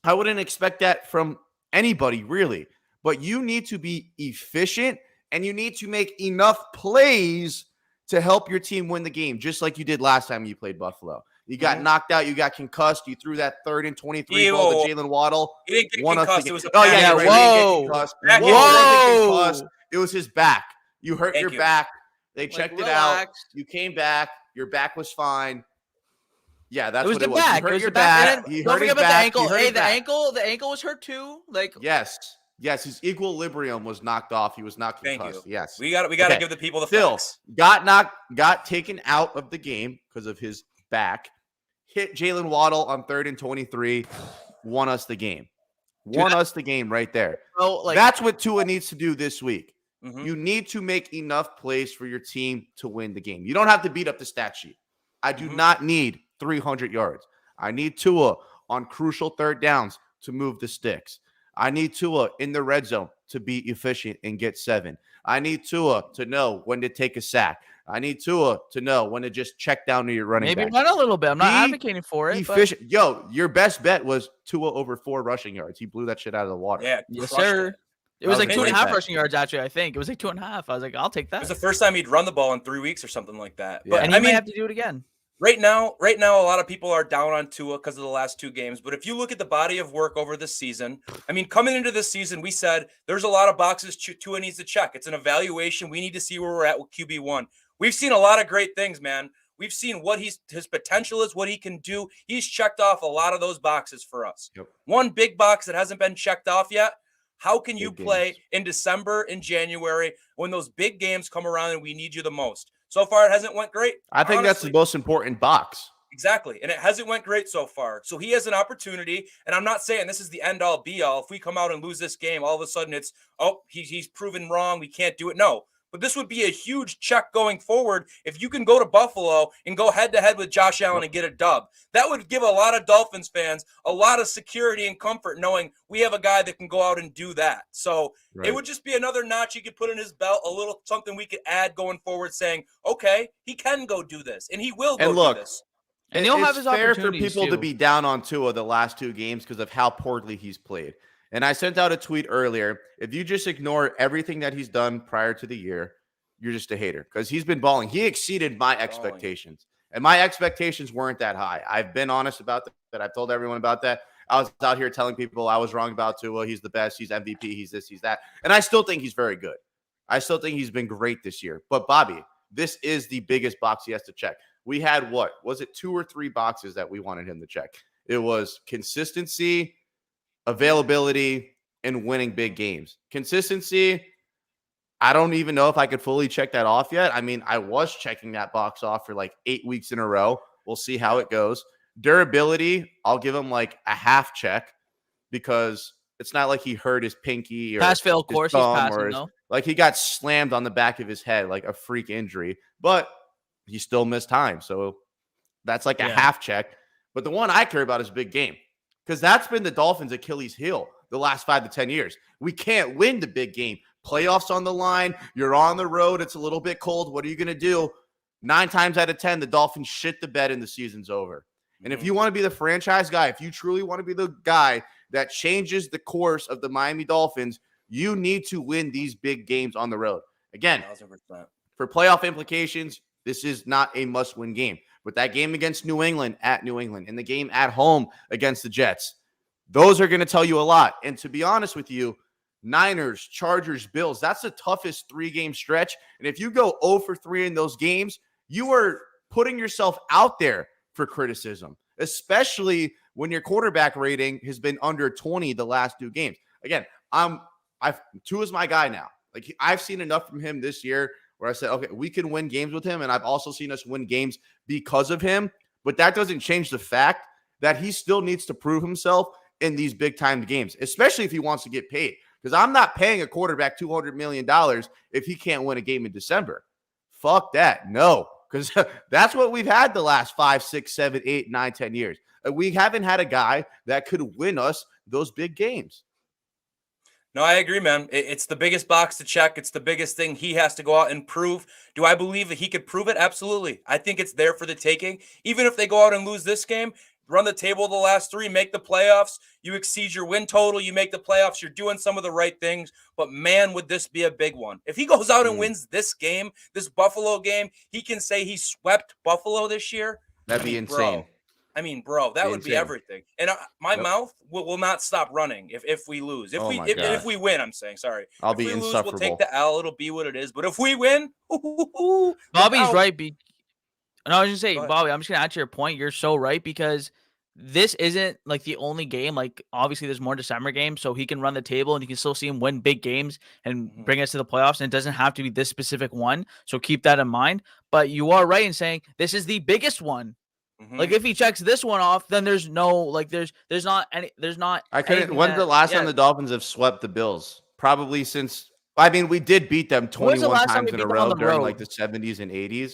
I wouldn't expect that from anybody, really. But you need to be efficient and you need to make enough plays to help your team win the game, just like you did last time you played Buffalo. You got knocked out. You got concussed. You threw that 3rd and 23 ball to Jalen Waddle.
He didn't get concussed. It was a
Whoa. It was his back. You hurt your back. They checked it out. You came back. Your back was fine. Yeah, that's what it was.
Back.
You hurt your
back.
He
Don't
hurt
forget
his
about
back.
the ankle. Hey, the ankle was hurt too. Like
Yes, his equilibrium was knocked off. He was not concussed.
Thank you.
Yes.
We got to give the people the facts.
Got taken out of the game because of his back. Hit Jalen Waddle on 3rd and 23, won us the game. Won us the game right there.
So,
that's what Tua needs to do this week.
Mm-hmm.
You need to make enough plays for your team to win the game. You don't have to beat up the stat sheet. I do not need 300 yards. I need Tua on crucial 3rd downs to move the sticks. I need Tua in the red zone to be efficient and get 7. I need Tua to know when to take a sack. I need Tua to know when to just check down to your running back.
Maybe run a little bit. I'm not advocating for it.
Efficient. Yo, your best bet was Tua over 4 rushing yards. He blew that shit out of the water.
Yeah,
yes, sir. It was like 2.5 rushing yards, actually, I think. It was like 2.5. I was like, I'll take that.
It was the first time he'd run the ball in 3 weeks or something like that.
Yeah.
But
and he may have to do it again.
Right now, a lot of people are down on Tua because of the last 2 games. But if you look at the body of work over this season, I mean, coming into this season, we said there's a lot of boxes Tua needs to check. It's an evaluation. We need to see where we're at with QB1. We've seen a lot of great things, man. We've seen what his potential is, what he can do. He's checked off a lot of those boxes for us.
Yep.
One big box that hasn't been checked off yet. How can you play in December and January when those big games come around and we need you the most? So far, it hasn't went great.
I think that's the most important box.
Exactly. And it hasn't went great so far. So he has an opportunity. And I'm not saying this is the end all be all. If we come out and lose this game, all of a sudden it's, he's proven wrong. We can't do it. No. But this would be a huge check going forward if you can go to Buffalo and go head-to-head with Josh Allen and get a dub. That would give a lot of Dolphins fans a lot of security and comfort knowing we have a guy that can go out and do that. So It would just be another notch he could put in his belt, a little something we could add going forward saying, okay, he can go do this, and he will go do this.
And he'll have his opportunities.
It's fair for people to be down on Tua the last 2 games because of how poorly he's played. And I sent out a tweet earlier. If you just ignore everything that he's done prior to the year, you're just a hater because he's been balling. He exceeded my expectations, and my expectations weren't that high. I've been honest about that. I've told everyone about that. I was out here telling people I was wrong about Tua. He's the best. He's MVP. He's this, he's that. And I still think he's very good. I still think he's been great this year. But, Bobby, this is the biggest box he has to check. We had what? Was it 2 or 3 boxes that we wanted him to check? It was consistency, availability, and winning big games. Consistency, I don't even know if I could fully check that off yet. I mean, I was checking that box off for like 8 weeks in a row. We'll see how it goes. Durability, I'll give him like a half check because it's not like he hurt his pinky or
pass fail, of course, he's passing, though.
Like he got slammed on the back of his head, like a freak injury, but he still missed time. So that's like a half check. But the one I care about is big game because that's been the Dolphins' Achilles heel the last 5 to 10 years. We can't win the big game. Playoffs on the line. You're on the road. It's a little bit cold. What are you going to do? 9 times out of 10, the Dolphins shit the bed and the season's over. And if you want to be the franchise guy, if you truly want to be the guy that changes the course of the Miami Dolphins, you need to win these big games on the road. Again,
1,000%.
For playoff implications, this is not a must-win game. But that game against New England at New England and the game at home against the Jets, those are going to tell you a lot. And to be honest with you, Niners, Chargers, Bills, that's the toughest 3-game stretch. And if you go 0 for 3 in those games, you are putting yourself out there for criticism, especially when your quarterback rating has been under 20 the last 2 games. Again, Tua's my guy now. Like I've seen enough from him this year where I said, okay, we can win games with him. And I've also seen us win games because of him. But that doesn't change the fact that he still needs to prove himself in these big time games, especially if he wants to get paid. Because I'm not paying a quarterback $200 million if he can't win a game in December. Fuck that. No, because that's what we've had the last 5, 6, 7, 8, 9, 10 years. We haven't had a guy that could win us those big games.
No, I agree, man. It's the biggest box to check. It's the biggest thing he has to go out and prove. Do I believe that he could prove it? Absolutely. I think it's there for the taking. Even if they go out and lose this game, run the table the last 3, make the playoffs, you exceed your win total, you make the playoffs, you're doing some of the right things. But man, would this be a big one. If he goes out and wins this game, this Buffalo game, he can say he swept Buffalo this year.
That'd be insane.
Bro, that would be everything. And my mouth will not stop running if we lose. If we win, I'm saying, sorry.
I'll be insufferable.
We'll take the L. It'll be what it is. But if we win,
Bobby's right. No, I was just saying, Bobby, I'm just going to add to your point. You're so right, because this isn't like the only game. Like, obviously there's more December games, so he can run the table and you can still see him win big games and bring us to the playoffs. And it doesn't have to be this specific one. So keep that in mind. But you are right in saying this is the biggest one. Like, if he checks this one off, then there's no, like, there's not any, there's not.
I couldn't. When's the last time the Dolphins have swept the Bills? Probably since, I mean, we did beat them 21 times in a row during like the 70s and 80s.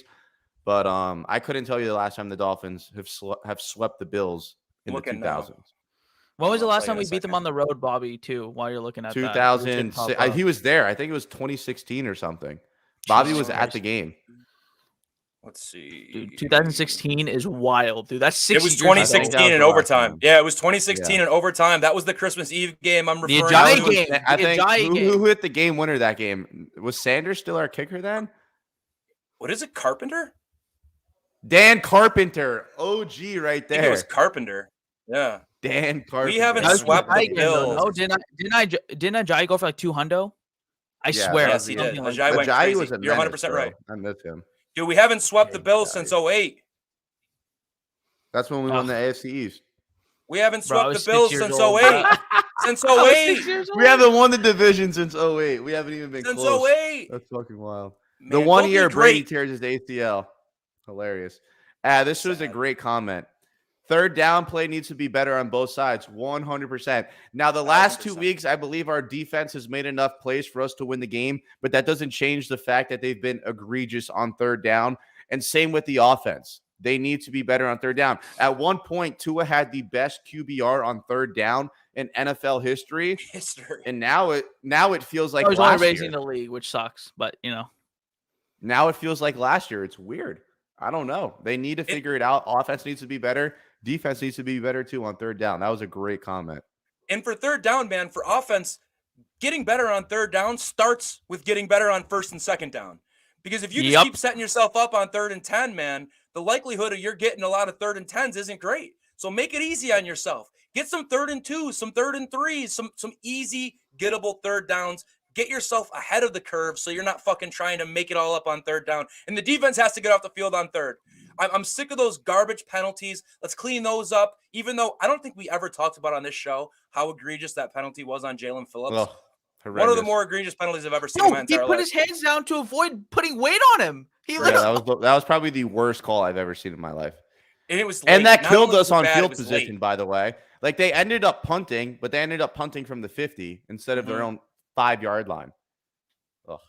But I couldn't tell you the last time the Dolphins have swept the Bills in the 2000s.
When was the last time we beat them on the road, Bobby, too, while you're looking at
2006. He was there. I think it was 2016 or something. Bobby was at the game.
Let's see.
Dude, 2016 is wild, dude. That's 6
years. It was 2016 in overtime. Yeah, it was 2016 in overtime. That was the Christmas Eve game I'm referring to.
I think who hit the game winner that game? Was Sanders still our kicker then?
What is it, Carpenter? Dan
Carpenter. OG right there.
I think it was Carpenter. Yeah.
Dan Carpenter.
We haven't swept the Bills.
No, didn't Ajayi go for like 2 hundo? I swear.
Yes, he did. Ajayi was a You're 100% right.
I miss him.
Dude, we haven't swept the Bills since 08.
That's when we won the AFC East.
We haven't swept the Bills since 08. Since 08.
We haven't won the division since 08. We haven't even been close.
Since 08.
That's fucking wild. Man, the 1 year Brady tears his ACL. Hilarious. This was a great comment. Third down play needs to be better on both sides. 100%. Now, the last 2 weeks, I believe our defense has made enough plays for us to win the game, but that doesn't change the fact that they've been egregious on third down. And same with the offense. They need to be better on third down. At one point, Tua had the best QBR on third down in NFL history. And now it feels like
he's only raising the league, which sucks, but you know.
Now it feels like last year. It's weird. I don't know. They need to figure it out. Offense needs to be better. Defense needs to be better too on third down. That was a great comment.
And for third down, man, for offense, getting better on third down starts with getting better on first and second down. Because if you just keep setting yourself up on 3rd and 10, man, the likelihood of you're getting a lot of 3rd and 10s isn't great. So make it easy on yourself. Get some 3rd and 2s, some 3rd and 3s, some easy gettable third downs. Get yourself ahead of the curve so you're not fucking trying to make it all up on third down. And the defense has to get off the field on third. I'm sick of those garbage penalties. Let's clean those up. Even though I don't think we ever talked about on this show how egregious that penalty was on Jalen Phillips.
Oh,
one of the more egregious penalties I've ever seen in my entire life.
He put his hands down to avoid putting weight on him.
That was probably the worst call I've ever seen in my life.
And it was late.
And that killed us on field position, by the way. Like, they ended up punting, but they ended up punting from the 50 instead of their own 5-yard line. Ugh.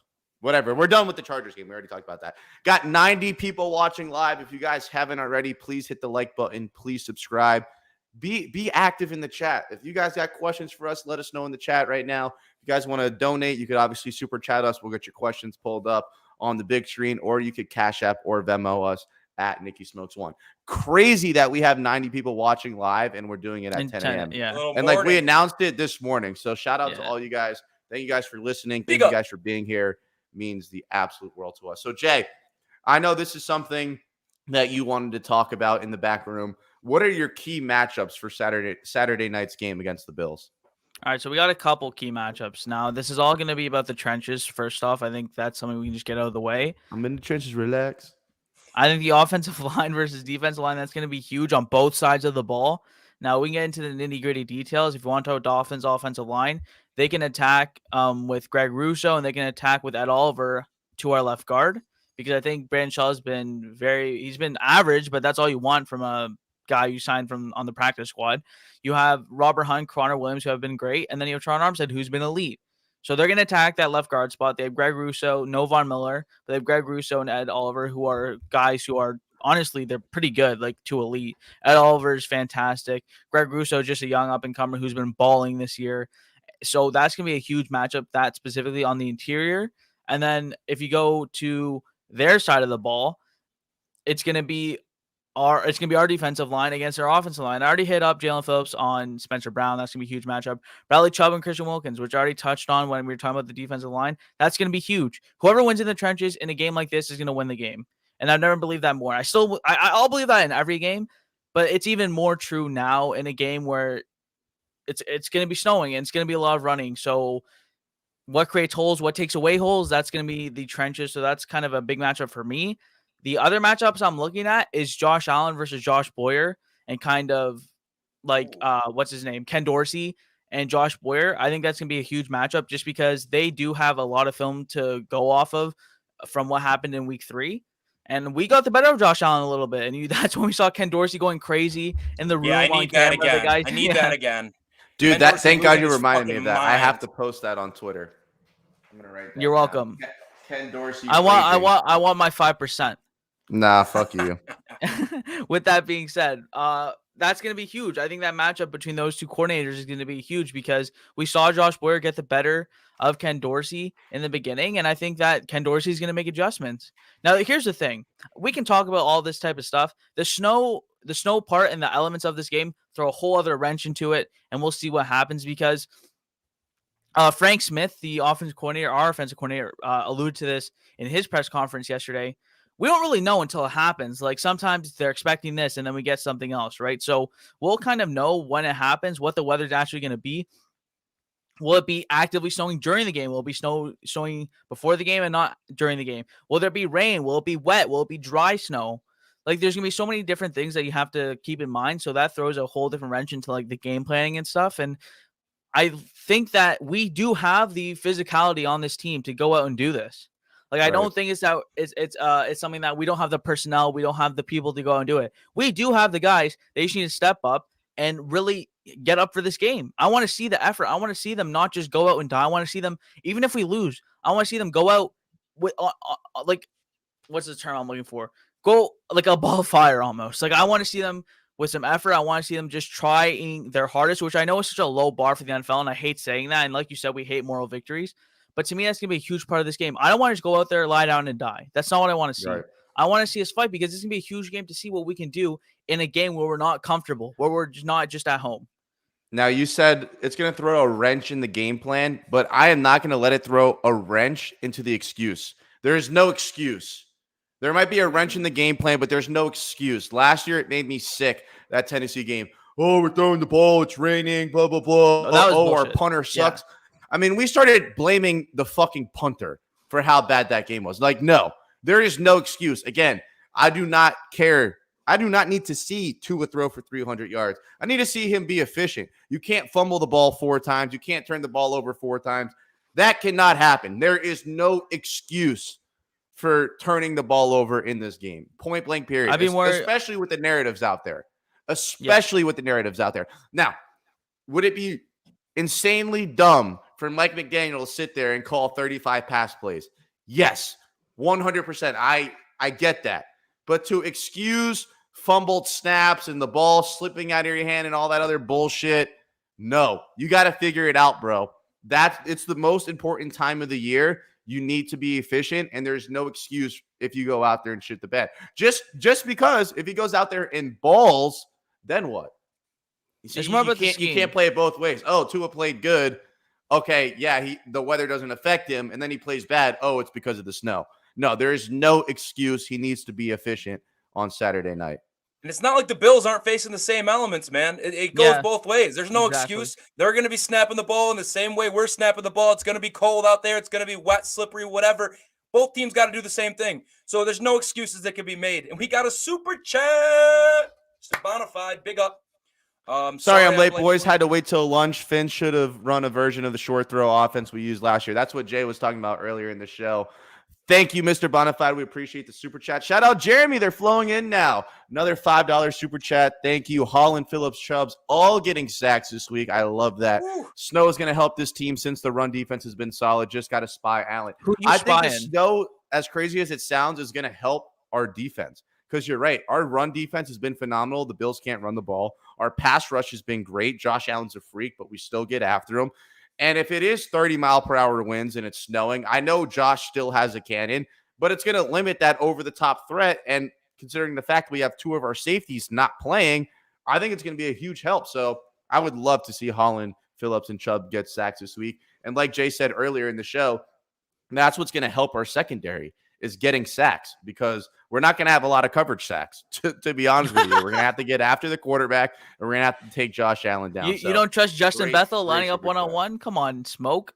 Whatever. We're done with the Chargers game. We already talked about that. Got 90 people watching live. If you guys haven't already, please hit the like button. Please subscribe. Be active in the chat. If you guys got questions for us, let us know in the chat right now. If you guys want to donate, you could obviously super chat us. We'll get your questions pulled up on the big screen, or you could Cash App or Venmo us at Nicky Smokes 1. Crazy that we have 90 people watching live and we're doing it at 10 a.m.
Yeah.
And like we announced it this morning. So shout out to all you guys. Thank you guys for listening. Thank you guys for being here. It means the absolute world to us. So Jay, I know this is something that you wanted to talk about in the back room. What are your key matchups for Saturday night's game against the Bills?
All right, so we got a couple key matchups. Now, this is all going to be about the trenches. First off, I think that's something we can just get out of the way.
I'm in the trenches. Relax.
I think the offensive line versus defensive line, that's going to be huge on both sides of the ball. Now, we can get into the nitty-gritty details. If you want to talk Dolphins offensive line, they can attack with Greg Russo, and they can attack with Ed Oliver to our left guard, because I think Brandon Shaw has been he's been average, but that's all you want from a guy you signed from on the practice squad. You have Robert Hunt, Connor Williams, who have been great, and then you have Tron Armstead, who's been elite. So they're going to attack that left guard spot. They have Greg Russo, no Von Miller, but they have Greg Russo and Ed Oliver, who are guys who are, honestly, they're pretty good, like to elite. Ed Oliver is fantastic. Greg Russo is just a young up-and-comer who's been balling this year. So that's going to be a huge matchup, that specifically on the interior. And then if you go to their side of the ball, it's going to be our defensive line against their offensive line. I already hit up Jalen Phillips on Spencer Brown. That's going to be a huge matchup. Bradley Chubb and Christian Wilkins, which I already touched on when we were talking about the defensive line. That's going to be huge. Whoever wins in the trenches in a game like this is going to win the game. And I've never believed that more. I'll believe that in every game, but it's even more true now in a game where it's going to be snowing and it's going to be a lot of running. So what creates holes, what takes away holes, that's going to be the trenches. So that's kind of a big matchup for me. The other matchups I'm looking at is Josh Allen versus Josh Boyer, and kind of like what's his name, Ken Dorsey and Josh Boyer. I think that's going to be a huge matchup just because they do have a lot of film to go off of from what happened in week 3. And we got the better of Josh Allen a little bit. And that's when we saw Ken Dorsey going crazy in the room.
Yeah, I need that again. I need that again.
Dude, thank God you reminded me of that. I have to post that on Twitter. I'm gonna write that.
You're welcome.
Ken Dorsey.
I want my 5%.
Nah, fuck you.
With that being said, that's going to be huge. I think that matchup between those two coordinators is going to be huge because we saw Josh Boyer get the better of Ken Dorsey in the beginning, and I think that Ken Dorsey is going to make adjustments. Now, here's the thing. We can talk about all this type of stuff. The snow part and the elements of this game throw a whole other wrench into it, and we'll see what happens because Frank Smith, the our offensive coordinator, alluded to this in his press conference yesterday. We don't really know until it happens. Like sometimes they're expecting this and then we get something else, right? So we'll kind of know when it happens, what the weather's actually going to be. Will it be actively snowing during the game? Will it be snowing before the game and not during the game? Will there be rain? Will it be wet? Will it be dry snow? Like there's going to be so many different things that you have to keep in mind. So that throws a whole different wrench into like the game planning and stuff. And I think that we do have the physicality on this team to go out and do this. Like, I don't think it's something that we don't have the personnel, we don't have the people to go out and do it. We do have the guys. They just need to step up and really get up for this game. I want to see the effort. I want to see them not just go out and die. I want to see them, even if we lose, I want to see them go out with like, what's the term I'm looking for? Go like a ball of fire almost. Like I want to see them with some effort. I want to see them just trying their hardest, which I know is such a low bar for the NFL, and I hate saying that. And like you said, we hate moral victories. But to me, that's going to be a huge part of this game. I don't want to just go out there, lie down, and die. That's not what I want to see. Right. I want to see us fight because it's going to be a huge game to see what we can do in a game where we're not comfortable, where we're just not just at home.
Now, you said it's going to throw a wrench in the game plan, but I am not going to let it throw a wrench into the excuse. There is no excuse. There might be a wrench in the game plan, but there's no excuse. Last year, it made me sick, that Tennessee game. Oh, we're throwing the ball. It's raining, blah, blah, blah. Our punter sucks. Yeah. I mean, we started blaming the fucking punter for how bad that game was. Like, no, there is no excuse. Again, I do not care. I do not need to see Tua throw for 300 yards. I need to see him be efficient. You can't fumble the ball 4 times. You can't turn the ball over 4 times. That cannot happen. There is no excuse for turning the ball over in this game. Point blank period. Especially with the narratives out there. With the narratives out there. Now, would it be insanely dumb for Mike McDaniel to sit there and call 35 pass plays? Yes, 100%. I get that. But to excuse fumbled snaps and the ball slipping out of your hand and all that other bullshit, no. You got to figure it out, bro. It's the most important time of the year. You need to be efficient, and there's no excuse if you go out there and shit the bed. Just because if he goes out there and balls, then what? You can't play it both ways. Oh, Tua played good. Okay, yeah, the weather doesn't affect him, and then he plays bad. Oh, it's because of the snow. No, there is no excuse. He needs to be efficient on Saturday night.
And it's not like the Bills aren't facing the same elements, man. It goes both ways. There's no excuse. They're going to be snapping the ball in the same way we're snapping the ball. It's going to be cold out there. It's going to be wet, slippery, whatever. Both teams got to do the same thing. So there's no excuses that can be made. And we got a super chat. Bonafide, big up.
Sorry, I'm late, boys. Had to wait till lunch. Finn should have run a version of the short throw offense we used last year. That's what Jay was talking about earlier in the show. Thank you, Mr. Bonafide. We appreciate the super chat. Shout out Jeremy. They're flowing in now. Another $5 super chat. Thank you. Holland, Phillips, Chubbs, all getting sacks this week. I love that. Woo. Snow is going to help this team since the run defense has been solid. Just got to spy Allen. I think the Snow, as crazy as it sounds, is going to help our defense. Because you're right. Our run defense has been phenomenal. The Bills can't run the ball. Our pass rush has been great. Josh Allen's a freak, but we still get after him. And if it is 30-mile-per-hour winds and it's snowing, I know Josh still has a cannon, but it's going to limit that over-the-top threat. And considering the fact we have two of our safeties not playing, I think it's going to be a huge help. So I would love to see Holland, Phillips, and Chubb get sacks this week. And like Jay said earlier in the show, that's what's going to help our secondary is getting sacks, because we're not going to have a lot of coverage sacks, to be honest with you. We're going to have to get after the quarterback, and we're going to have to take Josh Allen down.
You don't trust Justin Bethel lining up one-on-one? Come on, Smoke.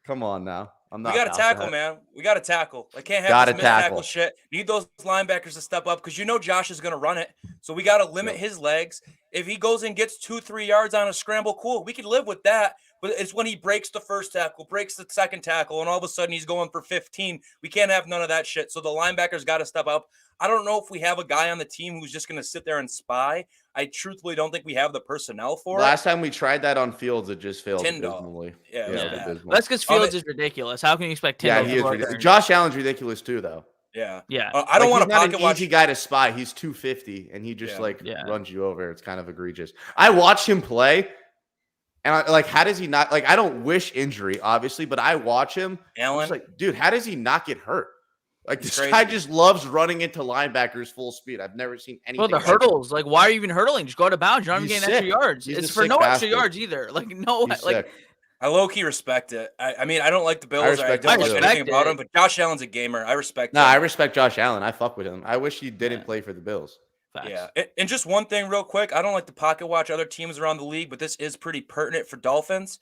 Come on now. I'm not.
We got to tackle, man. We got to tackle. I can't have this tackle shit. Need those linebackers to step up, because Josh is going to run it. So we got to limit his legs. If he goes and gets 2-3 yards on a scramble, cool. We can live with that. But it's when he breaks the first tackle, breaks the second tackle, and all of a sudden he's going for 15. We can't have none of that shit. So the linebackers got to step up. I don't know if we have a guy on the team who's just going to sit there and spy. I truthfully don't think we have the personnel for it.
Last time we tried that on Fields, it just failed abysmally.
Yeah.
That's because Fields is ridiculous. How can you expect Tyndall?
Yeah, he is ridiculous. Josh Allen's ridiculous too, though.
Yeah.
I
don't want to pocket watch.
He's an easy guy to spy. He's 250, and he just runs you over. It's kind of egregious. I watched him play, and how does he not? I don't wish injury, obviously, but I watch him.
Allen,
dude, how does he not get hurt? This guy just loves running into linebackers full speed. I've never seen anything.
Well, the hurdles, why are you even hurdling? Just go out of bounds. You're not even getting extra yards. It's for no extra yards either.
I low-key respect it. I mean, I don't like the Bills. I don't like anything about him, but Josh Allen's a gamer. I respect him.
I respect Josh Allen. I fuck with him. I wish he didn't play for the Bills.
Facts.
Yeah. And just one thing real quick. I don't like to pocket watch other teams around the league, but this is pretty pertinent for Dolphins.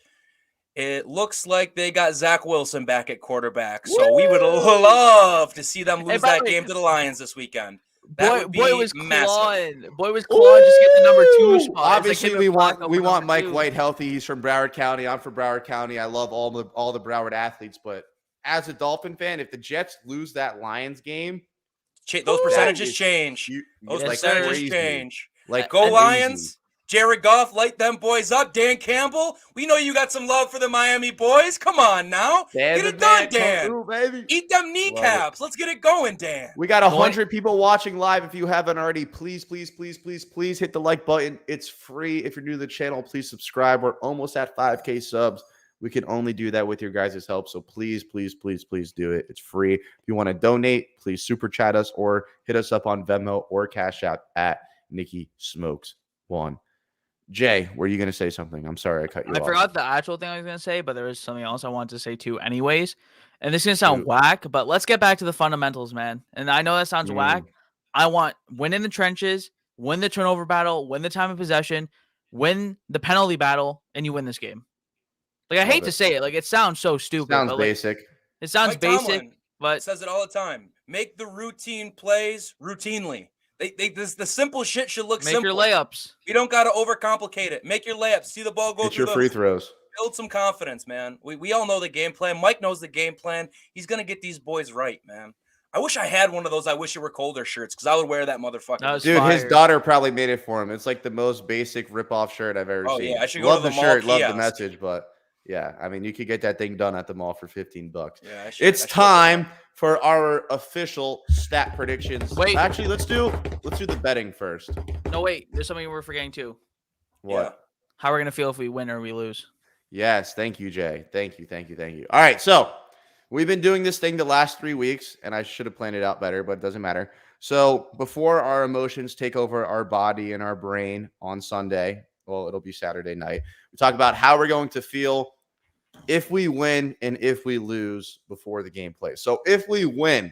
It looks like they got Zach Wilson back at quarterback. So we would love to see them lose that game to the Lions this weekend.
Boy was clawing. Just get the number 2 spot.
Obviously, we want Mike White healthy. He's from Broward County. I'm from Broward County. I love all the Broward athletes. But as a Dolphin fan, if the Jets lose that Lions game,
those percentages change. Those percentages change. Go Lions. Jared Goff, light them boys up. Dan Campbell, we know you got some love for the Miami boys. Come on now. Get it done, Dan. Baby. Eat them kneecaps. Let's get it going, Dan.
We got 100 people watching live. If you haven't already, please hit the like button. It's free. If you're new to the channel, please subscribe. We're almost at 5K subs. We can only do that with your guys' help. So please do it. It's free. If you want to donate, please super chat us or hit us up on Venmo or Cash App at Nikki Smokes 1. Jay, were you going to say something? I'm sorry I cut you off.
I forgot the actual thing I was going to say, but there was something else I wanted to say too anyways. And this is going to sound whack, but let's get back to the fundamentals, man. And I know that sounds whack. I want win in the trenches, win the turnover battle, win the time of possession, win the penalty battle, and you win this game. I hate to say it. It sounds so stupid.
Sounds basic.
It sounds basic, but
says it all the time. Make the routine plays routinely. The simple shit should look simple.
Make your layups.
You don't got to overcomplicate it. Make your layups. See the ball go through
your free throws.
Build some confidence, man. We all know the game plan. Mike knows the game plan. He's going to get these boys right, man. I wish I had one of those I wish it were colder shirts, because I would wear that motherfucker.
Dude, his daughter probably made it for him. It's the most basic rip-off shirt I've ever seen.
Yeah, I should go to the mall
shirt,
kiosk.
love the message, but yeah, I mean, you could get that thing done at the mall for $15. Yeah, it's time for our official stat predictions.
Wait,
actually, let's do the betting first.
No, wait, there's something we're forgetting too.
What?
Yeah.
How we're gonna feel if we win or we lose?
Yes, thank you, Jay. Thank you. All right, so we've been doing this thing the last 3 weeks, and I should have planned it out better, but it doesn't matter. So before our emotions take over our body and our brain on Sunday, well, it'll be Saturday night, we talk about how we're going to feel if we win and if we lose before the game plays. So if we win,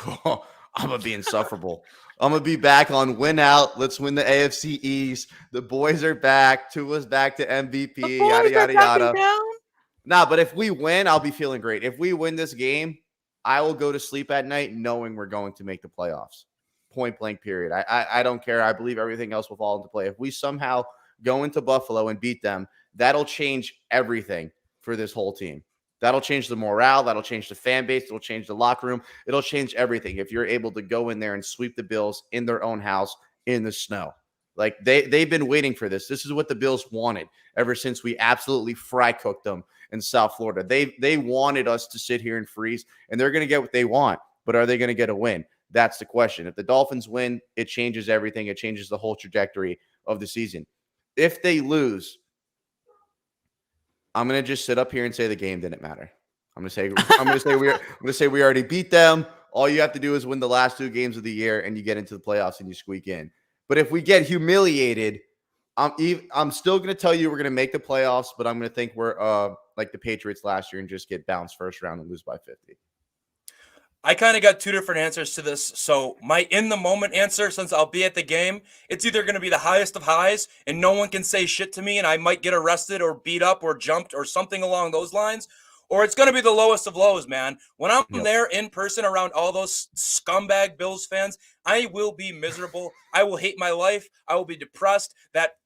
I'm going to be insufferable. I'm going to be back on win out. Let's win the AFC East. The boys are back. Tua's back to MVP. Yada, yada, yada. Nah, but if we win, I'll be feeling great. If we win this game, I will go to sleep at night knowing we're going to make the playoffs. Point blank period. I don't care. I believe everything else will fall into play. If we somehow go into Buffalo and beat them, that'll change everything for this whole team. That'll change the morale. That'll change the fan base. It'll change the locker room. It'll change everything if you're able to go in there and sweep the Bills in their own house in the snow. Like they've been waiting for this. This is what the Bills wanted ever since we absolutely fry cooked them in South Florida. They wanted us to sit here and freeze, and they're going to get what they want. But are they going to get a win? That's the question. If the Dolphins win, it changes everything. It changes the whole trajectory of the season. If they lose, I'm gonna just sit up here and say the game didn't matter. I'm gonna say we already beat them. All you have to do is win the last 2 games of the year, and you get into the playoffs and you squeak in. But if we get humiliated, I'm still gonna tell you we're gonna make the playoffs, but I'm gonna think we're like the Patriots last year and just get bounced first round and lose by 50.
I kind of got 2 different answers to this. So my in the moment answer, since I'll be at the game, it's either going to be the highest of highs and no one can say shit to me and I might get arrested or beat up or jumped or something along those lines, or it's going to be the lowest of lows, man. When I'm there in person around all those scumbag Bills fans, I will be miserable. I will hate my life. I will be depressed. That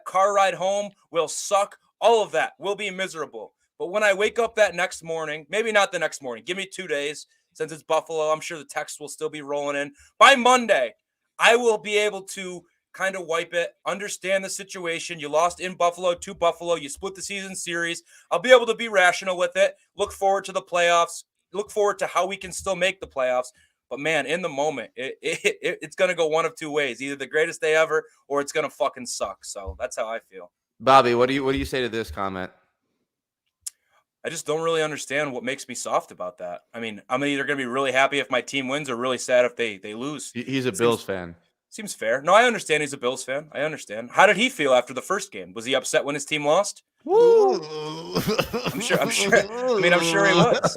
car ride home will suck. All of that will be miserable. But when I wake up that next morning, maybe not the next morning, give me 2 days. Since it's Buffalo, I'm sure the text will still be rolling in. By Monday, I will be able to kind of wipe it, understand the situation. You lost in Buffalo to Buffalo. You split the season series. I'll be able to be rational with it. Look forward to the playoffs. Look forward to how we can still make the playoffs. But, man, in the moment, it's going to go one of 2 ways. Either the greatest day ever or it's going to fucking suck. So that's how I feel.
Bobby, what do you say to this comment?
I just don't really understand what makes me soft about that. I mean, I'm either going to be really happy if my team wins or really sad if they lose.
He's a Bills fan.
Seems fair. No, I understand he's a Bills fan. I understand. How did he feel after the first game? Was he upset when his team lost?
Woo!
I'm sure. I'm sure he was.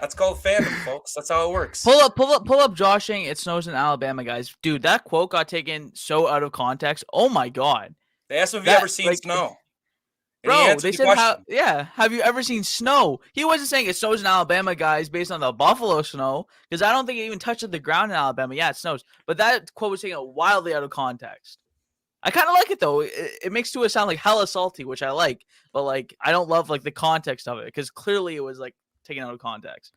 That's called fandom, folks. That's how it works.
Pull up Josh saying it snows in Alabama, guys. Dude, that quote got taken so out of context. Oh my God.
They asked him if he ever seen snow.
Bro, they said, have you ever seen snow? He wasn't saying it snows in Alabama, guys, based on the Buffalo snow, because I don't think it even touches the ground in Alabama. Yeah, it snows. But that quote was taken wildly out of context. I kind of like it, though. It makes Tua sound like hella salty, which I like. But, like, I don't love, like, the context of it, because clearly it was, like, taken out of context.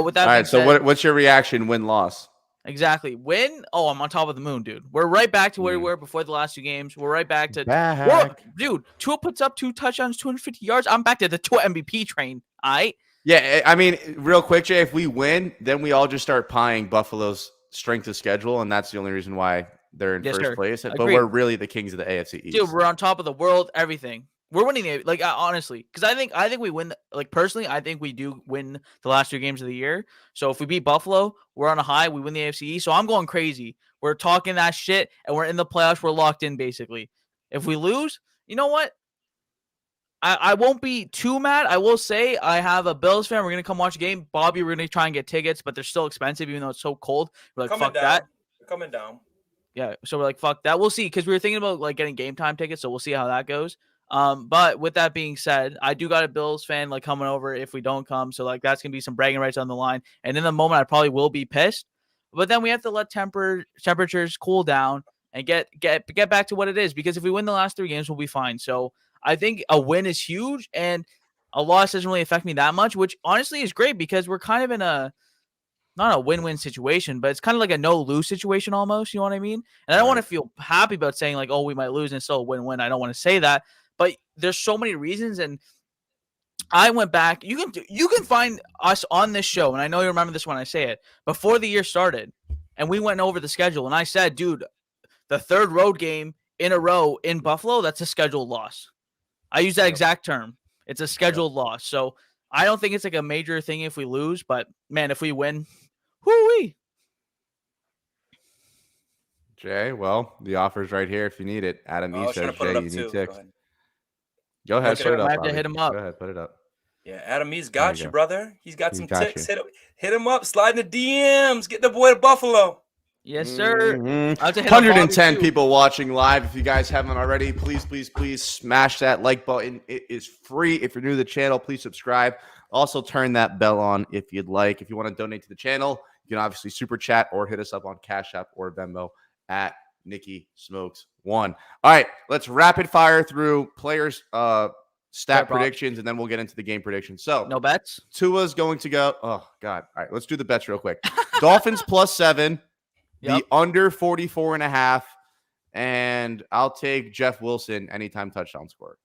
With that
all right, so what's your reaction win-loss?
Exactly. Win? Oh, I'm on top of the moon, dude. We're right back to where we were before the last 2 games. We're right back to dude, Tua puts up 2 touchdowns, 250 yards. I'm back to the Tua MVP train. All right.
Yeah, I mean, real quick, Jay, if we win, then we all just start pieing Buffalo's strength of schedule, and that's the only reason why they're in first place. But we're really the kings of the AFC East.
Dude, we're on top of the world, everything. We're winning it, like, honestly, because I think we win. Like, personally, I think we do win the last 2 games of the year. So if we beat Buffalo, we're on a high. We win the AFC East. So I'm going crazy. We're talking that shit, and we're in the playoffs. We're locked in, basically. If we lose, you know what? I won't be too mad. I will say I have a Bills fan. We're gonna come watch a game. Bobby, we're gonna try and get tickets, but they're still expensive, even though it's so cold. We're like, fuck that.
They're coming down.
Yeah, so we're like, fuck that. We'll see, because we were thinking about like getting game time tickets, so we'll see how that goes. But with that being said, I do got a Bills fan like coming over if we don't come. So like that's gonna be some bragging rights on the line. And in the moment, I probably will be pissed. But then we have to let temperatures cool down and get back to what it is. Because if we win the last 3 games, we'll be fine. So I think a win is huge, and a loss doesn't really affect me that much, which honestly is great because we're kind of in a not a win-win situation, but it's kind of like a no-lose situation almost. You know what I mean? And I don't want to feel happy about saying like, oh, we might lose and it's still a win-win. I don't want to say that. But there's so many reasons, and I went back. You can find us on this show, and I know you remember this when I say it, before the year started, and we went over the schedule, and I said, dude, the 3rd road game in a row in Buffalo, that's a scheduled loss. I use that exact term. It's a scheduled loss. So I don't think it's like a major thing if we lose, but, man, if we win, whoo-wee.
Jay, well, the offer's right here if you need it. Adam E says, Jay, you need tickets. Go ahead, put it up.
I have to hit him up.
Go ahead, put it up.
Yeah, Adam E's got you, brother. He's got some ticks. Hit him up. Slide in the DMs. Get the boy to Buffalo.
Yes, sir.
110 people watching live. If you guys haven't already, please smash that like button. It is free. If you're new to the channel, please subscribe. Also, turn that bell on if you'd like. If you want to donate to the channel, you can obviously super chat or hit us up on Cash App or Venmo at Nikki Smokes 1. All right, let's rapid fire through players stat predictions, and then we'll get into the game predictions. So
no bets.
Tua's going to go. Oh God! All right, let's do the bets real quick. Dolphins +7, the under 44.5, and I'll take Jeff Wilson anytime touchdown score.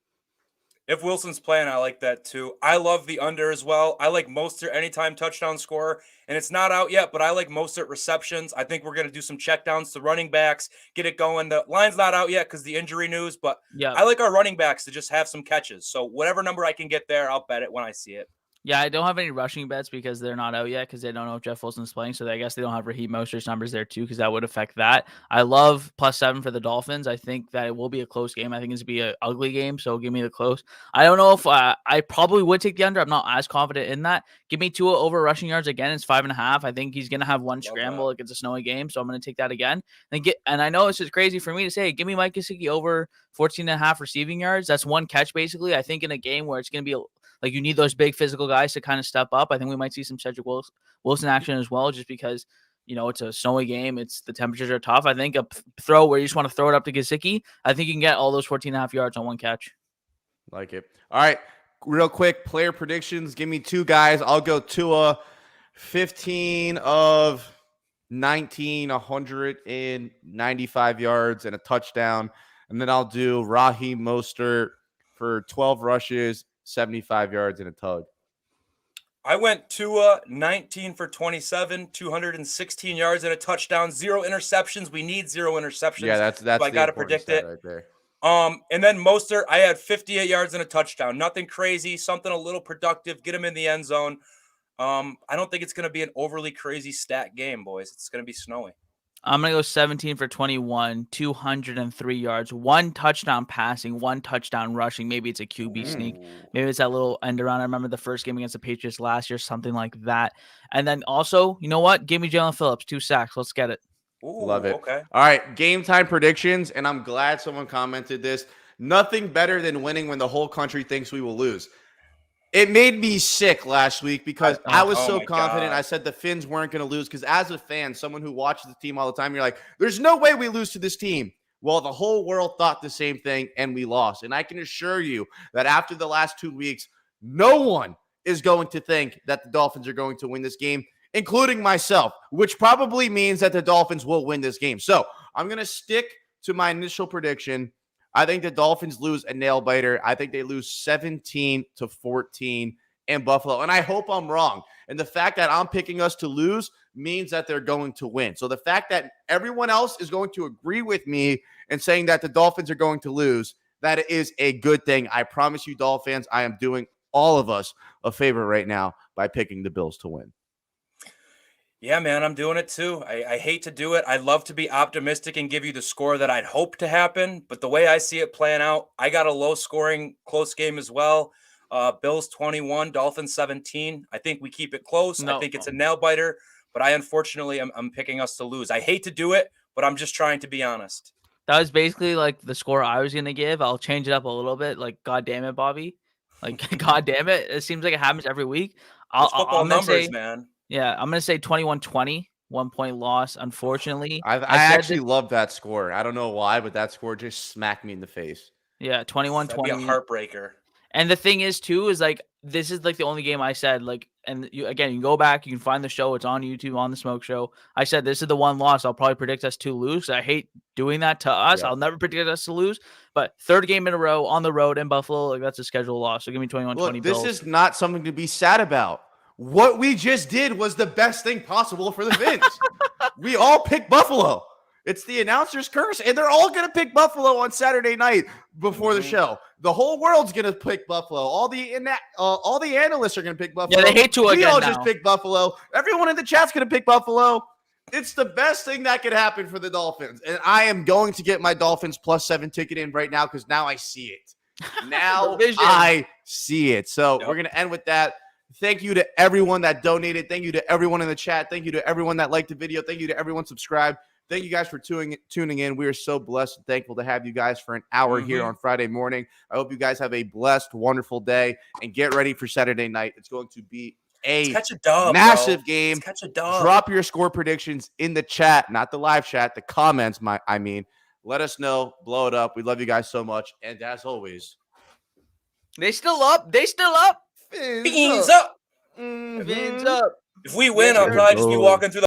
If Wilson's playing, I like that too. I love the under as well. I like Mostert anytime touchdown score, and it's not out yet, but I like Mostert receptions. I think we're going to do some checkdowns to running backs, get it going. The line's not out yet because the injury news, but I like our running backs to just have some catches. So whatever number I can get there, I'll bet it when I see it.
Yeah, I don't have any rushing bets because they're not out yet because they don't know if Jeff Wilson's playing. So I guess they don't have Raheem Mostert's numbers there too because that would affect that. I love +7 for the Dolphins. I think that it will be a close game. I think it's going to be an ugly game, so give me the close. I don't know if I probably would take the under. I'm not as confident in that. Give me Tua over rushing yards again. It's 5.5. I think he's going to have one scramble. Like it's a snowy game, so I'm going to take that again. And I know it's just crazy for me to say, give me Mike Gesicki over 14.5 receiving yards. That's one catch basically. I think in a game where it's going to be like you need those big physical guys to kind of step up. I think we might see some Cedric Wilson action as well, just because, it's a snowy game. The temperatures are tough. I think a throw where you just want to throw it up to Gesicki, I think you can get all those 14.5 yards on one catch.
Like it. All right. Real quick, player predictions. Give me two guys. I'll go Tua, 15 of 19, 195 yards and a touchdown. And then I'll do Raheem Mostert for 12 rushes, 75 yards and a tug.
I went Tua 19 for 27, 216 yards and a touchdown, 0 interceptions. We need 0 interceptions.
Yeah, that's
so I got to predict it
right there.
And then Mostert, I had 58 yards and a touchdown. Nothing crazy, something a little productive. Get him in the end zone. I don't think it's going to be an overly crazy stat game, boys. It's going to be snowy.
I'm going to go 17 for 21, 203 yards, 1 touchdown passing, 1 touchdown rushing. Maybe it's a QB sneak. Maybe it's that little end around. I remember the first game against the Patriots last year, something like that. And then also, you know what? Give me Jalen Phillips, 2 sacks. Let's get it.
Ooh,
love it.
Okay.
All right. Game time predictions. And I'm glad someone commented this. Nothing better than winning when the whole country thinks we will lose. It made me sick last week because I was so confident.
God.
I said the Finns weren't going to lose because as a fan, someone who watches the team all the time, you're like, there's no way we lose to this team. Well, the whole world thought the same thing and we lost. And I can assure you that after the last 2 weeks, no one is going to think that the Dolphins are going to win this game, including myself, which probably means that the Dolphins will win this game. So I'm going to stick to my initial prediction. I think the Dolphins lose a nail biter. I think they lose 17-14 in Buffalo. And I hope I'm wrong. And the fact that I'm picking us to lose means that they're going to win. So the fact that everyone else is going to agree with me and saying that the Dolphins are going to lose, that is a good thing. I promise you, Dolphins, I am doing all of us a favor right now by picking the Bills to win.
Yeah, man, I'm doing it too. I hate to do it. I'd love to be optimistic and give you the score that I'd hope to happen. But the way I see it playing out, I got a low-scoring, close game as well. Bills 21, Dolphins 17. I think we keep it close. I think it's a nail-biter. But unfortunately, I'm picking us to lose. I hate to do it, but I'm just trying to be honest.
That was basically like the score I was going to give. I'll change it up a little bit. Like, God damn it, Bobby. Like, God damn it. It seems like it happens every week.
It's football numbers, man.
Yeah, I'm going to say 21-20, 1-point loss, unfortunately.
I actually love that score. I don't know why, but that score just smacked me in the face.
Yeah, 21-20.
That'd be a heartbreaker.
And the thing is, too, is like, this is like the only game I said, like, and you can go back, you can find the show. It's on YouTube, on the Smoke Show. I said, this is the one loss. I'll probably predict us to lose. I hate doing that to us. Yeah. I'll never predict us to lose. But third game in a row on the road in Buffalo, like that's a scheduled loss. So give me 21-20
Bills. This is not something to be sad about. What we just did was the best thing possible for the Finns. We all picked Buffalo. It's the announcer's curse, and they're all going to pick Buffalo on Saturday night before the show. The whole world's going to pick Buffalo. All the analysts are going to pick Buffalo.
Yeah, they hate to again
We all
now.
just pick Buffalo. Everyone in the chat's going to pick Buffalo. It's the best thing that could happen for the Dolphins, and I am going to get my Dolphins +7 ticket in right now because now I see it. Now I see it. So we're going to end with that. Thank you to everyone that donated. Thank you to everyone in the chat. Thank you to everyone that liked the video. Thank you to everyone subscribed. Thank you guys for tuning in. We are so blessed and thankful to have you guys for an hour here on Friday morning. I hope you guys have a blessed, wonderful day and get ready for Saturday night. It's going to be a massive game.
Catch a dub.
Drop your score predictions in the chat, not the live chat, the comments. Let us know. Blow it up. We love you guys so much. And as always,
They still up.
Fins up.
Fins up.
If we win, I'll probably just be walking through